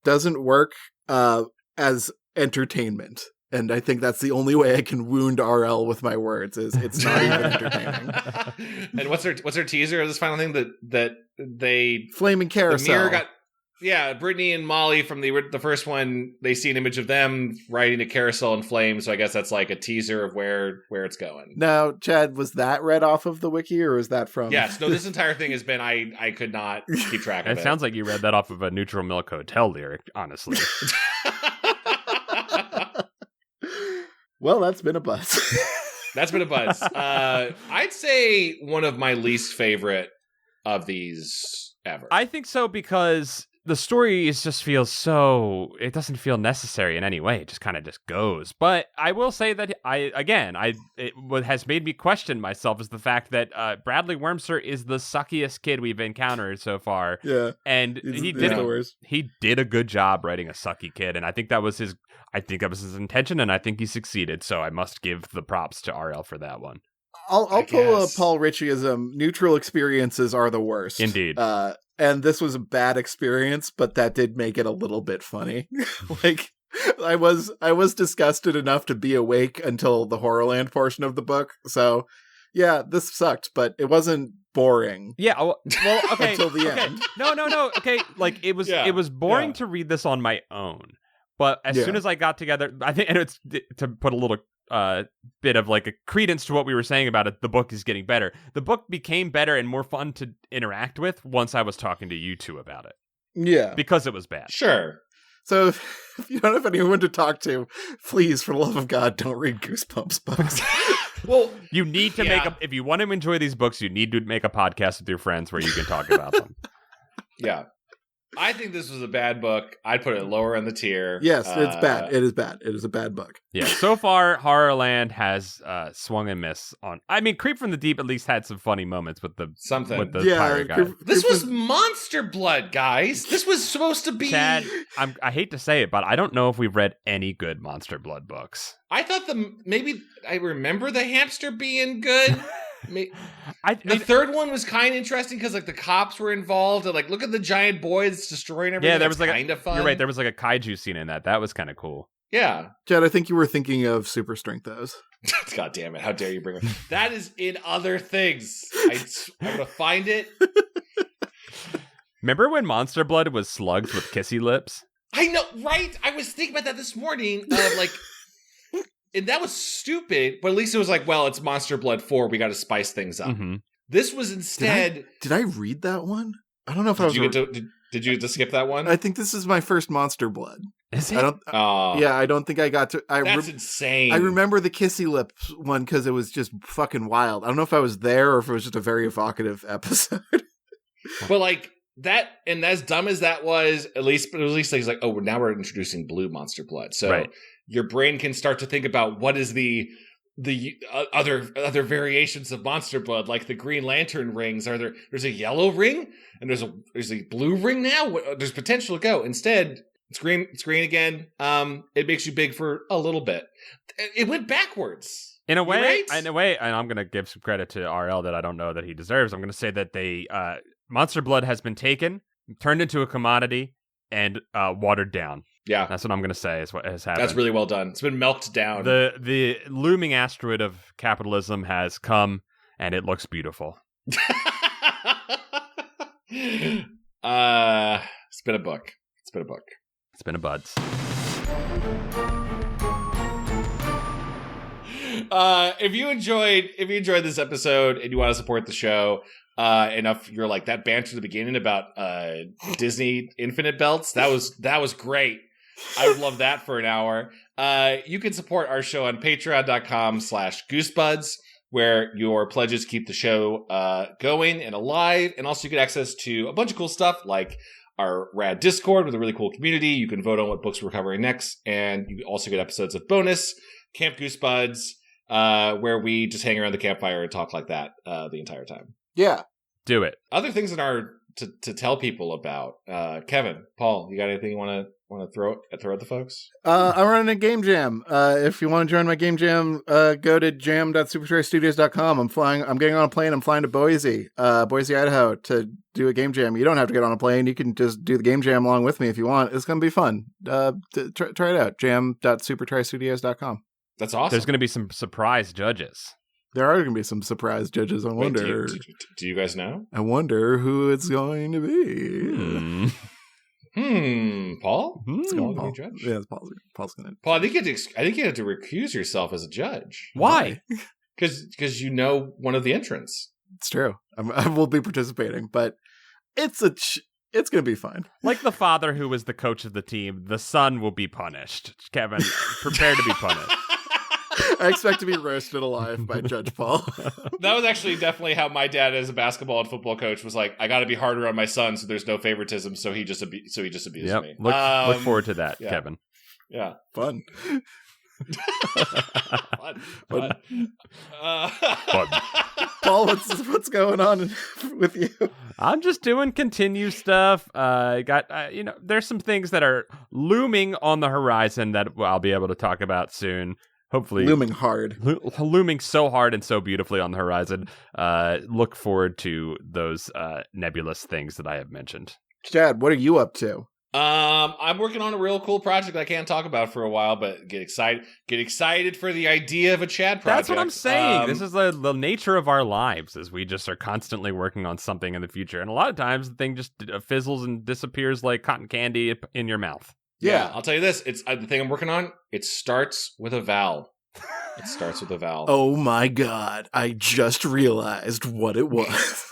doesn't work as entertainment. And I think that's the only way I can wound RL with my words is it's not even entertaining. And what's their teaser of this final thing that they Flaming Carousel. The mirror got Brittany and Molly from the first one, they see an image of them riding a carousel in flames, so I guess that's like a teaser of where it's going. Now, Chad, was that read off of the wiki, or is that from... Yes, no, this entire thing has been, I could not keep track of it. It sounds like you read that off of a Neutral Milk Hotel lyric, honestly. Well, that's been a buzz. That's been a buzz. I'd say one of my least favorite of these ever. I think so because the story feels so... It doesn't feel necessary in any way. It just kind of just goes. But I will say that what has made me question myself is the fact that Bradley Wormser is the suckiest kid we've encountered so far. Yeah. And he did a good job writing a sucky kid. And I think that was his intention, and I think he succeeded. So I must give the props to RL for that one. I'll pull a Paul Ritcheyism. Neutral experiences are the worst. Indeed. And this was a bad experience, but that did make it a little bit funny. Like, I was disgusted enough to be awake until the Horrorland portion of the book. So, yeah, this sucked, but it wasn't boring. Yeah, well, okay. Until the end. No. Okay, like it was boring to read this on my own. But as soon as I got together, I think, and it's to put a little bit of like a credence to what we were saying about it, the book is getting better. The book became better and more fun to interact with once I was talking to you two about it. Yeah. Because it was bad. Sure. So if you don't have anyone to talk to, please, for the love of God, don't read Goosebumps books. Well, you need to if you want to enjoy these books, you need to make a podcast with your friends where you can talk about them. Yeah. I think this was a bad book. I'd put it lower in the tier. Yes, it's bad. It is bad. It is a bad book. Yeah, so far, Horrorland has swung and miss on... I mean, Creep from the Deep at least had some funny moments with the pirate guy. This was Monster Blood, guys. This was supposed to be... Chad, I hate to say it, but I don't know if we've read any good Monster Blood books. I thought maybe I remember the hamster being good. The third one was kind of interesting because like the cops were involved and like look at the giant boy that's destroying everything. Yeah, there was like kind of fun. You're right. There was like a kaiju scene in that. That was kind of cool. Yeah, Chad, I think you were thinking of Super Strength O's. God damn it! How dare you bring it? That is in other things. I'm gonna find it. Remember when Monster Blood was slugs with kissy lips? I know, right? I was thinking about that this morning. Like. And that was stupid, but at least it was like, well, it's Monster Blood 4. We got to spice things up. Mm-hmm. This was instead... Did I read that one? I don't know if I was... Did you get to skip that one? I think this is my first Monster Blood. Is it? I don't think I got to... That's insane. I remember the Kissy Lips one because it was just fucking wild. I don't know if I was there or if it was just a very evocative episode. But like... That, and as dumb as that was, at least he's like, oh, now we're introducing blue Monster Blood. So your brain can start to think about what is the other variations of Monster Blood, like the Green Lantern rings. There's a yellow ring and there's a blue ring now. There's potential to go. Instead, it's green again. It makes you big for a little bit. It went backwards. In a way, and I'm going to give some credit to RL that I don't know that he deserves. I'm going to say that they Monster Blood has been taken, turned into a commodity, and watered down. Yeah. That's what I'm going to say is what has happened. That's really well done. It's been milked down. The looming asteroid of capitalism has come, and it looks beautiful. It's been a book. It's been a book. It's been a buds. If you enjoyed this episode and you want to support the show enough, you're like that banter at the beginning about Disney Infinite Belts. That was great. I would love that for an hour. You can support our show on patreon.com/goosebuds, where your pledges keep the show going and alive, and also you get access to a bunch of cool stuff like our rad Discord with a really cool community. You can vote on what books we're covering next. And you also get episodes of bonus, Camp Goosebuds, where we just hang around the campfire and talk like that the entire time. Yeah. Do it. Other things in our to tell people about. Kevin, Paul, you got anything you want to throw at the folks? I'm running a game jam. If you want to join my game jam, go to jam.supertoystudios.com. I'm getting on a plane. I'm flying to Boise, Idaho, to do a game jam. You don't have to get on a plane. You can just do the game jam along with me if you want. It's going to be fun. Try it out. jam.supertoystudios.com. That's awesome. There's going to be some surprise judges. There are going to be some surprise judges. I wonder. Do you guys know? I wonder who it's going to be. Paul? It's going to be a judge. Yeah, Paul's going to. Paul, I think you have to recuse yourself as a judge. Why? Because you know one of the entrants. It's true. I will be participating, but it's going to be fine. Like the father who was the coach of the team, the son will be punished. Kevin, prepare to be punished. I expect to be roasted alive by Judge Paul. That was actually definitely how my dad, as a basketball and football coach, was like, I got to be harder on my son, so there's no favoritism. So he just abused me. Look forward to that, Kevin. Yeah, fun. Fun. Paul, what's going on with you? I'm just doing continue stuff. There's some things that are looming on the horizon that I'll be able to talk about soon. Hopefully, looming hard, looming so hard and so beautifully on the horizon. Look forward to those nebulous things that I have mentioned. Chad, what are you up to? I'm working on a real cool project I can't talk about for a while, but get excited for the idea of a Chad project. That's what I'm saying. This is the nature of our lives, is we just are constantly working on something in the future, and a lot of times the thing just fizzles and disappears like cotton candy in your mouth. Yeah, I'll tell you this. It's the thing I'm working on. It starts with a vowel. It starts with a vowel. Oh my God. I just realized what it was.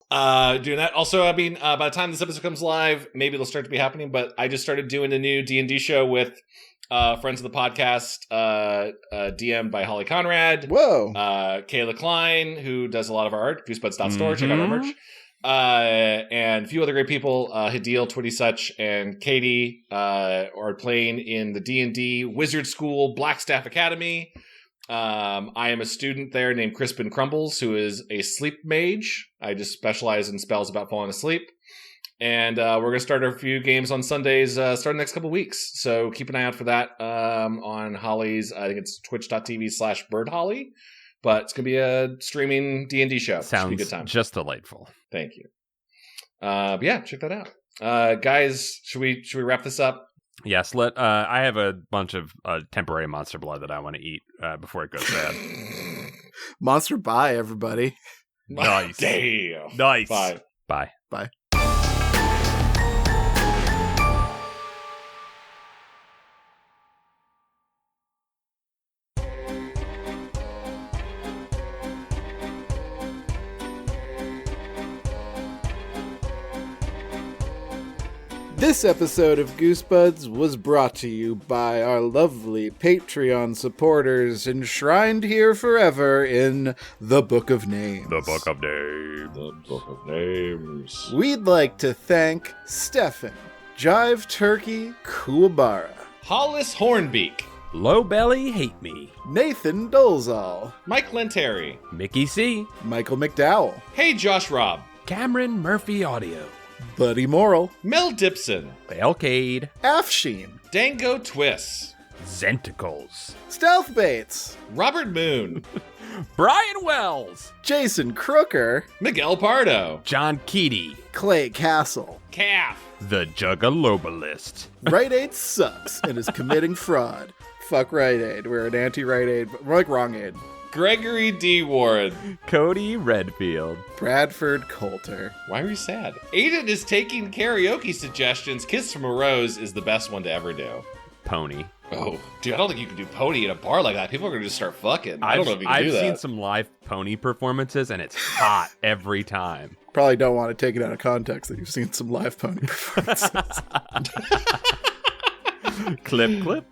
Doing that. Also, I mean, by the time this episode comes live, maybe it'll start to be happening, but I just started doing a new D&D show with friends of the podcast, DM'd by Holly Conrad. Whoa. Kayla Klein, who does a lot of our art, goosebuds.store. Check out our merch. And a few other great people, Hadil, Twitty Such, and Katie, are playing in the D&D Wizard School Blackstaff Academy. I am a student there named Crispin Crumbles, who is a sleep mage. I just specialize in spells about falling asleep. And we're going to start a few games on Sundays starting the next couple weeks. So keep an eye out for that on Holly's, I think it's twitch.tv/birdholly. But it's going to be a streaming D&D show. Sounds a good time. Just delightful. Thank you. But yeah, check that out. Guys, should we wrap this up? Yes, I have a bunch of temporary monster blood that I want to eat before it goes bad. Monster bye, everybody. Nice. Damn. Nice. Bye. Bye. Bye. This episode of Goosebuds was brought to you by our lovely Patreon supporters, enshrined here forever in the Book of Names. The Book of Names. The Book of Names. We'd like to thank Stefan, Jive Turkey Kuwabara, Hollis Hornbeak, Low Belly Hate Me, Nathan Dolezal, Mike Lenteri, Mickey C, Michael McDowell, Hey Josh Robb, Cameron Murphy Audio, Buddy Morrill, Mel Dipson, Belcade, Afsheen, Dango Twists, Zenticles, Stealth Bates, Robert Moon, Brian Wells, Jason Crooker, Miguel Pardo, John Keaty, Clay Castle, Calf, The Juggalobalist. Rite Aid sucks and is committing fraud. Fuck Rite Aid. We're an anti-Rite Aid. We're like Wrong Aid. Gregory D. Ward, Cody Redfield, Bradford Coulter. Why are you sad? Aiden is taking karaoke suggestions. Kiss from a Rose is the best one to ever do. Pony. Oh, dude, I don't think you can do pony in a bar like that. People are going to just start fucking. I don't know if you can do that. I've seen some live pony performances, and it's hot every time. Probably don't want to take it out of context that you've seen some live pony performances. Clip, clip.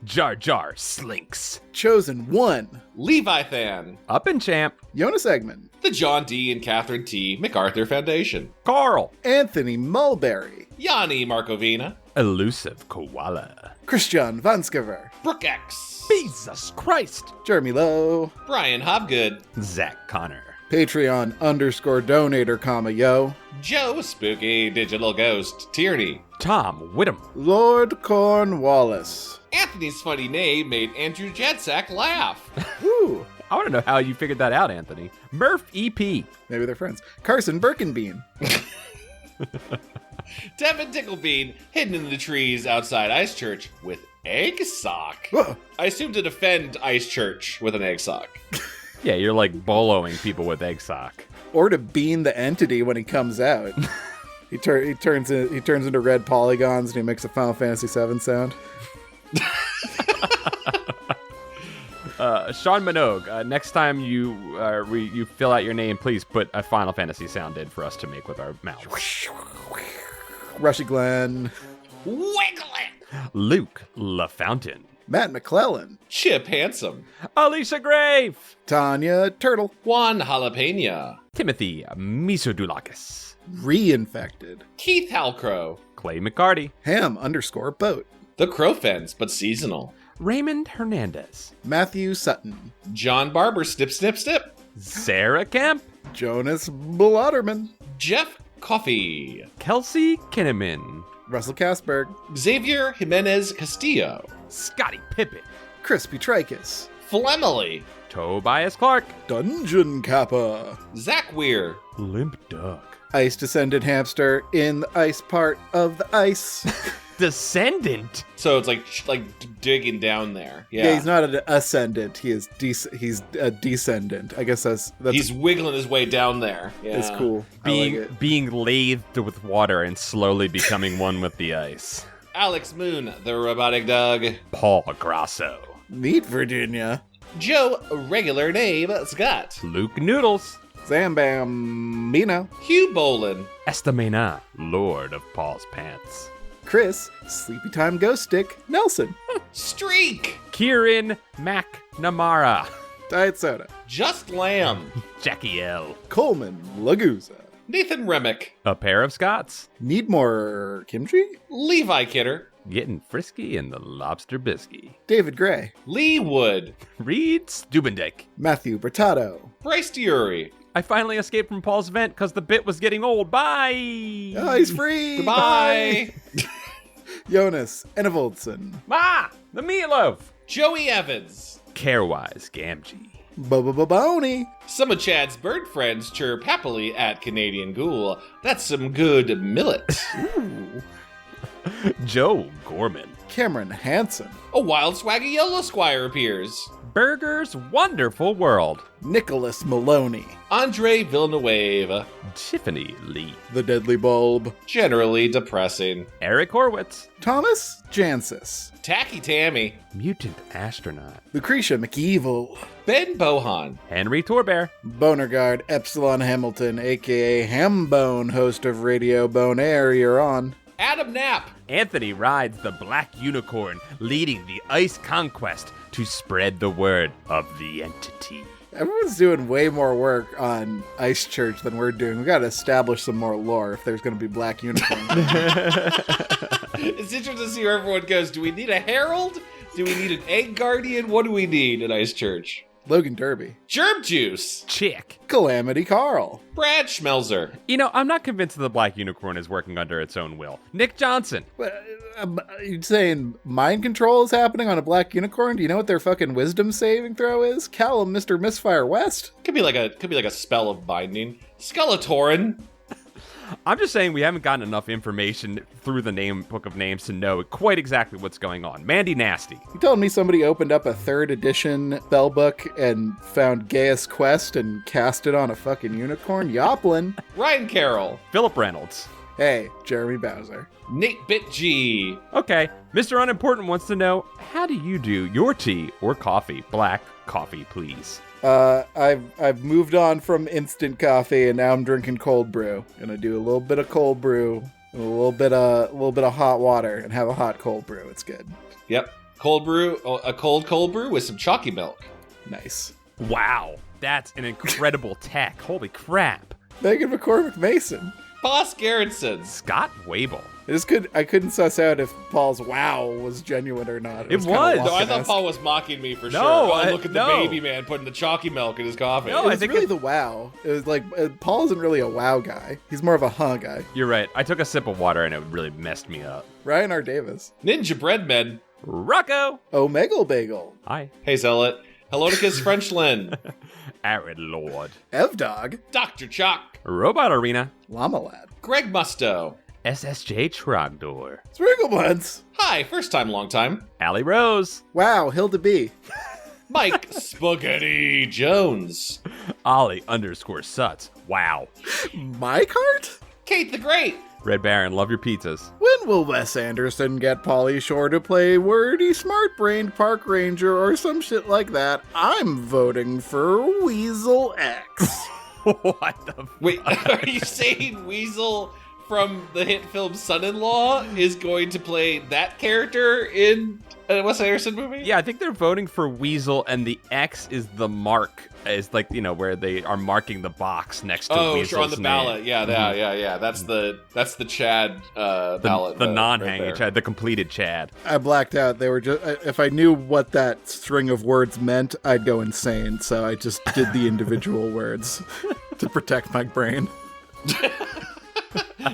Jar Jar Slinks. Chosen One. Leviathan. Up and Champ. Jonas Eggman. The John D. and Catherine T. MacArthur Foundation. Carl. Anthony Mulberry. Yanni Markovina. Elusive Koala. Christian Vanskever. Brooke X. Jesus Christ. Jeremy Lowe. Brian Hobgood. Zach Connor. Patreon_donator, yo. Joe Spooky Digital Ghost Tierney. Tom Whittem. Lord Cornwallis. Anthony's funny name made Andrew Jadsack laugh. Woo. I want to know how you figured that out, Anthony. Murph EP. Maybe they're friends. Carson Birkenbean. Devin Ticklebean hidden in the trees outside Ice Church with egg sock. Whoa. I assume to defend Ice Church with an egg sock. Yeah, you're like boloing people with egg sock. Or to bean the entity when he comes out. he turns into red polygons and he makes a Final Fantasy VII sound. Sean Minogue, next time you fill out your name, please put a Final Fantasy sound in for us to make with our mouths. Rushy Glenn. Wiggle it! Luke LaFountain. Matt McClellan. Chip Handsome. Alicia Grave. Tanya Turtle. Juan Jalapena. Timothy Misodulakis. Reinfected. Keith Halcrow. Clay McCarty. Ham_boat. The Crow Fence, but seasonal. Raymond Hernandez. Matthew Sutton. John Barber, Snip Snip Snip. Sarah Kemp. Jonas Blotterman. Jeff Coffey. Kelsey Kinnaman. Russell Kasberg. Xavier Jimenez Castillo. Scotty Pippin. Crispy Tricus. Flemily. Tobias Clark. Dungeon Kappa. Zach Weir. Limp Duck. Ice Descendant Hamster in the ice part of the ice. Descendant. So it's like digging down there. Yeah, he's not an ascendant. He's a descendant. I guess that's he's wiggling his way down there. Yeah. It's cool. Being lathed with water and slowly becoming one with the ice. Alex Moon, the robotic dog. Paul Grasso. Meet Virginia. Joe, regular name Scott. Luke Noodles. Zambambino. Hugh Bolin. Estamina, Lord of Paul's Pants. Chris, Sleepy Time Ghost Stick, Nelson. Streak. Kieran McNamara. Diet Soda. Just Lamb. Jackie L. Coleman Laguza. Nathan Remick. A pair of Scots. Need more kimchi? Levi Kidder. Getting frisky in the lobster biscuit. David Gray. Lee Wood. Reed Stubendike. Matthew Bertato. Bryce Dury. I finally escaped from Paul's vent because the bit was getting old. Bye! Oh, he's free! Goodbye! Jonas Enevoldson. Ma! The meatloaf! Joey Evans. Carewise Gamgee. Boni. Some of Chad's bird friends chirp happily at Canadian Ghoul. That's some good millet. Ooh. Joe Gorman. Cameron Hansen. A wild swaggy yellow squire appears. Burger's Wonderful World. Nicholas Maloney. Andre Villeneuve. Tiffany Lee. The Deadly Bulb. Generally depressing. Eric Horwitz. Thomas Jansis. Tacky Tammy. Mutant Astronaut. Lucretia McEvil. Ben Bohan. Henry Torbear. Bonerguard Epsilon Hamilton, a.k.a. Hambone, host of Radio Bone Air, you're on. Adam Knapp. Anthony rides the Black Unicorn, leading the Ice Conquest to spread the word of the entity. Everyone's doing way more work on Ice Church than we're doing. We got to establish some more lore if there's going to be Black Unicorn. It's interesting to see where everyone goes. Do we need a herald? Do we need an egg guardian? What do we need in Ice Church? Logan Derby. Germ Juice. Chick. Calamity Carl. Brad Schmelzer. You know, I'm not convinced that the Black Unicorn is working under its own will. Nick Johnson. You saying mind control is happening on a Black Unicorn? Do you know what their fucking wisdom saving throw is? Callum, Mr. Misfire West. Could be like a spell of binding. Skeletorin. I'm just saying we haven't gotten enough information through the book of names to know quite exactly what's going on. Mandy Nasty. You telling me somebody opened up a 3rd edition spell book and found Gaius Quest and cast it on a fucking unicorn? Yoplin. Ryan Carroll. Philip Reynolds. Hey, Jeremy Bowser. Nate Bitg. Okay, Mr. Unimportant wants to know, how do you do your tea or coffee? Black coffee, please. I've moved on from instant coffee and now I'm drinking cold brew. Gonna do a little bit of cold brew, and a little bit of hot water, and have a hot cold brew. It's good. Yep. cold brew with some chalky milk. Nice. Wow, that's an incredible tech. Holy crap. Megan McCormick Mason. Boss Gerritsen. Scott Wabel. I couldn't suss out if Paul's wow was genuine or not. It was. No, I thought Paul was mocking me for sure. Oh, look at the baby man putting the chalky milk in his coffee. No, I think really the wow. It was like, Paul isn't really a wow guy. He's more of a guy. You're right. I took a sip of water and it really messed me up. Ryan R. Davis. Ninja Breadman. Rocco. Omegle Bagel. Hi. Hey, Zealot. Hellonicus Frenchland. Arid Lord. Evdog. Dr. Chalk. Robot Arena. Llama Lad. Greg Musto. SSJ Trogdor. Sprinkle Buns. Hi, first time, long time. Allie Rose. Wow, Hilda B. Mike Spaghetti Jones. Ollie _Suts. Wow. Mike Hart? Kate the Great. Red Baron, love your pizzas. When will Wes Anderson get Pauly Shore to play wordy, smart-brained park ranger or some shit like that? I'm voting for Weasel X. What the Wait, are you saying Weasel from the hit film Son-in-Law is going to play that character in a Wes Anderson movie? Yeah, I think they're voting for Weasel, and the X is the mark. Is like, where they are marking the box next to Weasel's sure, on the ballot. name. Yeah. That's the Chad ballot. The non-hanging right Chad, the completed Chad. I blacked out. They were just. If I knew what that string of words meant, I'd go insane. So I just did the individual words to protect my brain.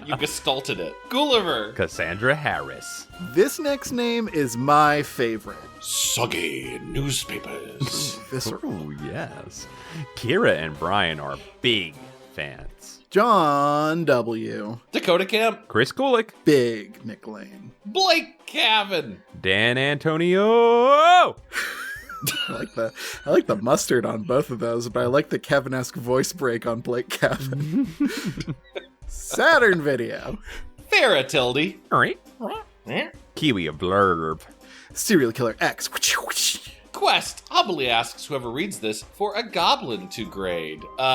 You gestalted it. Gulliver. Cassandra Harris. This next name is my favorite. Soggy newspapers. Visceral. Oh, yes. Kira and Brian are big fans. John W. Dakota Camp. Chris Kulik. Big Nick Lane. Blake Cavan. Dan Antonio. I like the mustard on both of those, but I like the Kevin-esque voice break on Blake Cavan. Saturn Video. Farrah Tildy. Kiwi of Blurb. Serial Killer X. Quest humbly asks whoever reads this for a goblin to grade. I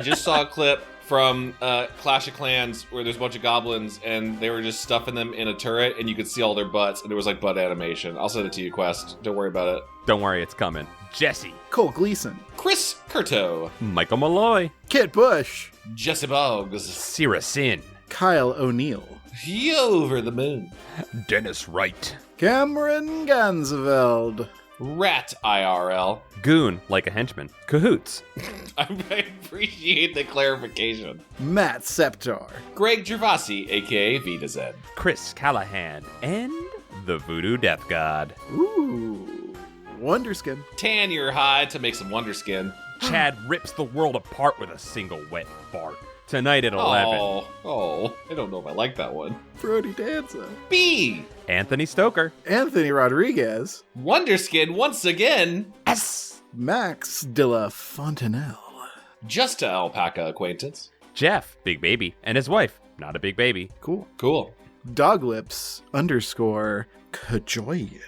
just saw a clip from Clash of Clans where there's a bunch of goblins and they were just stuffing them in a turret and you could see all their butts and there was like butt animation. I'll send it to you, Quest. Don't worry about it. Don't worry, it's coming. Jesse. Cole Gleason. Chris Curto. Michael Malloy. Kit Bush. Jesse Boggs. Sierra Sin. Kyle O'Neill. Over the Moon. Dennis Wright. Cameron Gansveld. Rat IRL. Goon, like a henchman. Cahoots. I appreciate the clarification. Matt Septar. Greg Gervasi, aka Vita Zen. Chris Callahan. And the Voodoo Death God. Ooh. Wonderskin. Tan your hide to make some Wonderskin. Chad rips the world apart with a single wet fart. Tonight at 11. Oh, I don't know if I like that one. Brody Danza. B. Anthony Stoker. Anthony Rodriguez. Wonderskin once again. S. Max de la Fontanelle. Just a alpaca acquaintance. Jeff, big baby, and his wife, not a big baby. Cool. Doglips _ Kajoyan.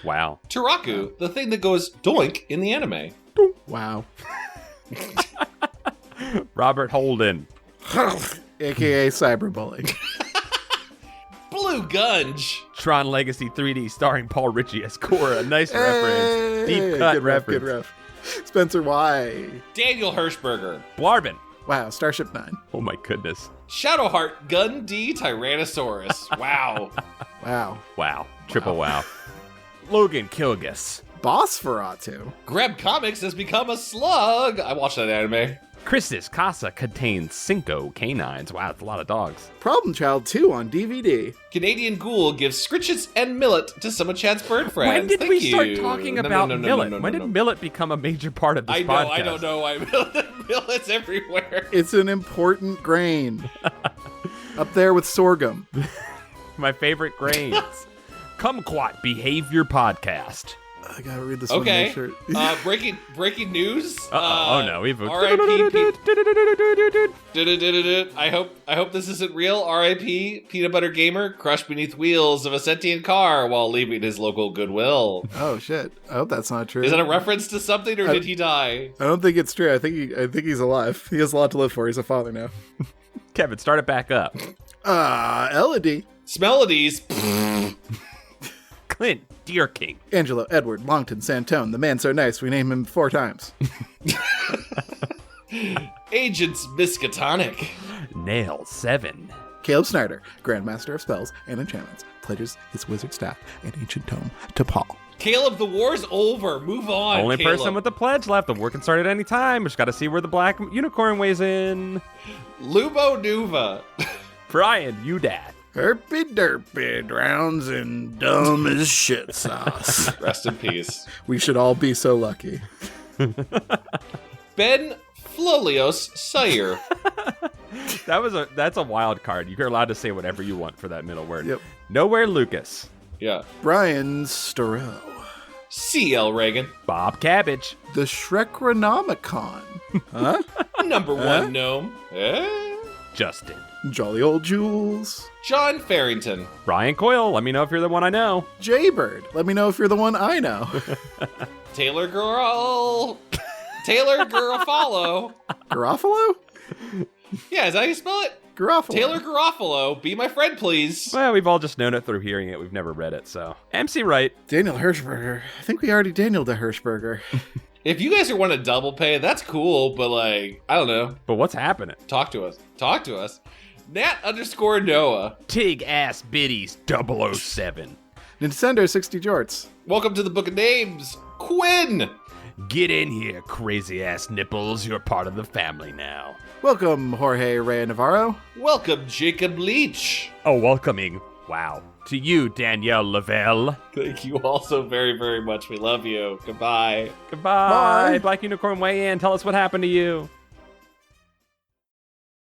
Wow. Taraku, the thing that goes doink in the anime. Wow. Robert Holden. AKA Cyberbully. Blue Gunge. Tron Legacy 3D starring Paul Ritchey as Cora. Nice reference. Deep cut reference. Good ref. Spencer Y. Daniel Hirschberger. Blarben. Wow, Starship 9. Oh my goodness. Shadowheart Gun D Tyrannosaurus. Wow. Wow. Triple wow. Logan Kilgus. Bosferatu. Greb Comics has become a slug. I watched that anime. Chris's Casa contains 5 canines. Wow, that's a lot of dogs. Problem Child 2 on DVD. Canadian Ghoul gives scritches and millet to some of Chad's bird friends. When did we start talking about millet? When did millet become a major part of this podcast? I don't know why millet's everywhere. It's an important grain. Up there with sorghum. My favorite grains. Kumquat Behavior Podcast. I gotta read this okay. one. Okay. Breaking news. Oh no, we've R.I.P. I hope this isn't real. R.I.P. Peanut Butter Gamer crushed beneath wheels of a sentient car while leaving his local Goodwill. Oh shit! I hope that's not true. Is that a reference to something, or did he die? I don't think it's true. I think he's alive. He has a lot to live for. He's a father now. Kevin, start it back up. Elodie. Melodies. Clint, Deer King. Angelo, Edward, Longton, Santone. The man so nice, we name him 4 times. Agents Miskatonic. Nail 7. Caleb Snyder, Grandmaster of Spells and Enchantments, pledges his wizard staff and ancient tome to Paul. Caleb, the war's over. Move on. Only Caleb. person with the pledge left. The war can start at any time. Just got to see where the black unicorn weighs in. Lubo Nuva. Brian, you dad. Herpy derpy drowns in dumb as shit sauce. Rest in peace. We should all be so lucky. Ben Flolios Sire. That's a wild card. You're allowed to say whatever you want for that middle word. Yep. Nowhere Lucas. Yeah. Brian Storell. C.L. Reagan. Bob Cabbage. The Shrekronomicon. Huh? Number 1 gnome. Justin. Jolly Old Jules. John Farrington. Brian Coyle. Let me know if you're the one I know. Jaybird. Let me know if you're the one I know. Taylor Garofalo. Garofalo? Yeah, is that how you spell it? Garofalo. Taylor Garofalo. Be my friend, please. Well, we've all just known it through hearing it. We've never read it, so. MC Wright. Daniel Hirschberger. I think we already Danieled the Hirschberger. If you guys want to double pay, that's cool, but like, I don't know. But what's happening? Talk to us. Nat_Noah. Tig Ass Biddies 007. Nintendo 60 Jorts. Welcome to the Book of Names. Quinn. Get in here, crazy ass nipples. You're part of the family now. Welcome, Jorge Rey Navarro. Welcome, Jacob Leach. Oh, welcoming. Wow. To you, Danielle Lavelle. Thank you all so very, very much. We love you. Goodbye. Goodbye. Bye. Black Unicorn, weigh in. Tell us what happened to you.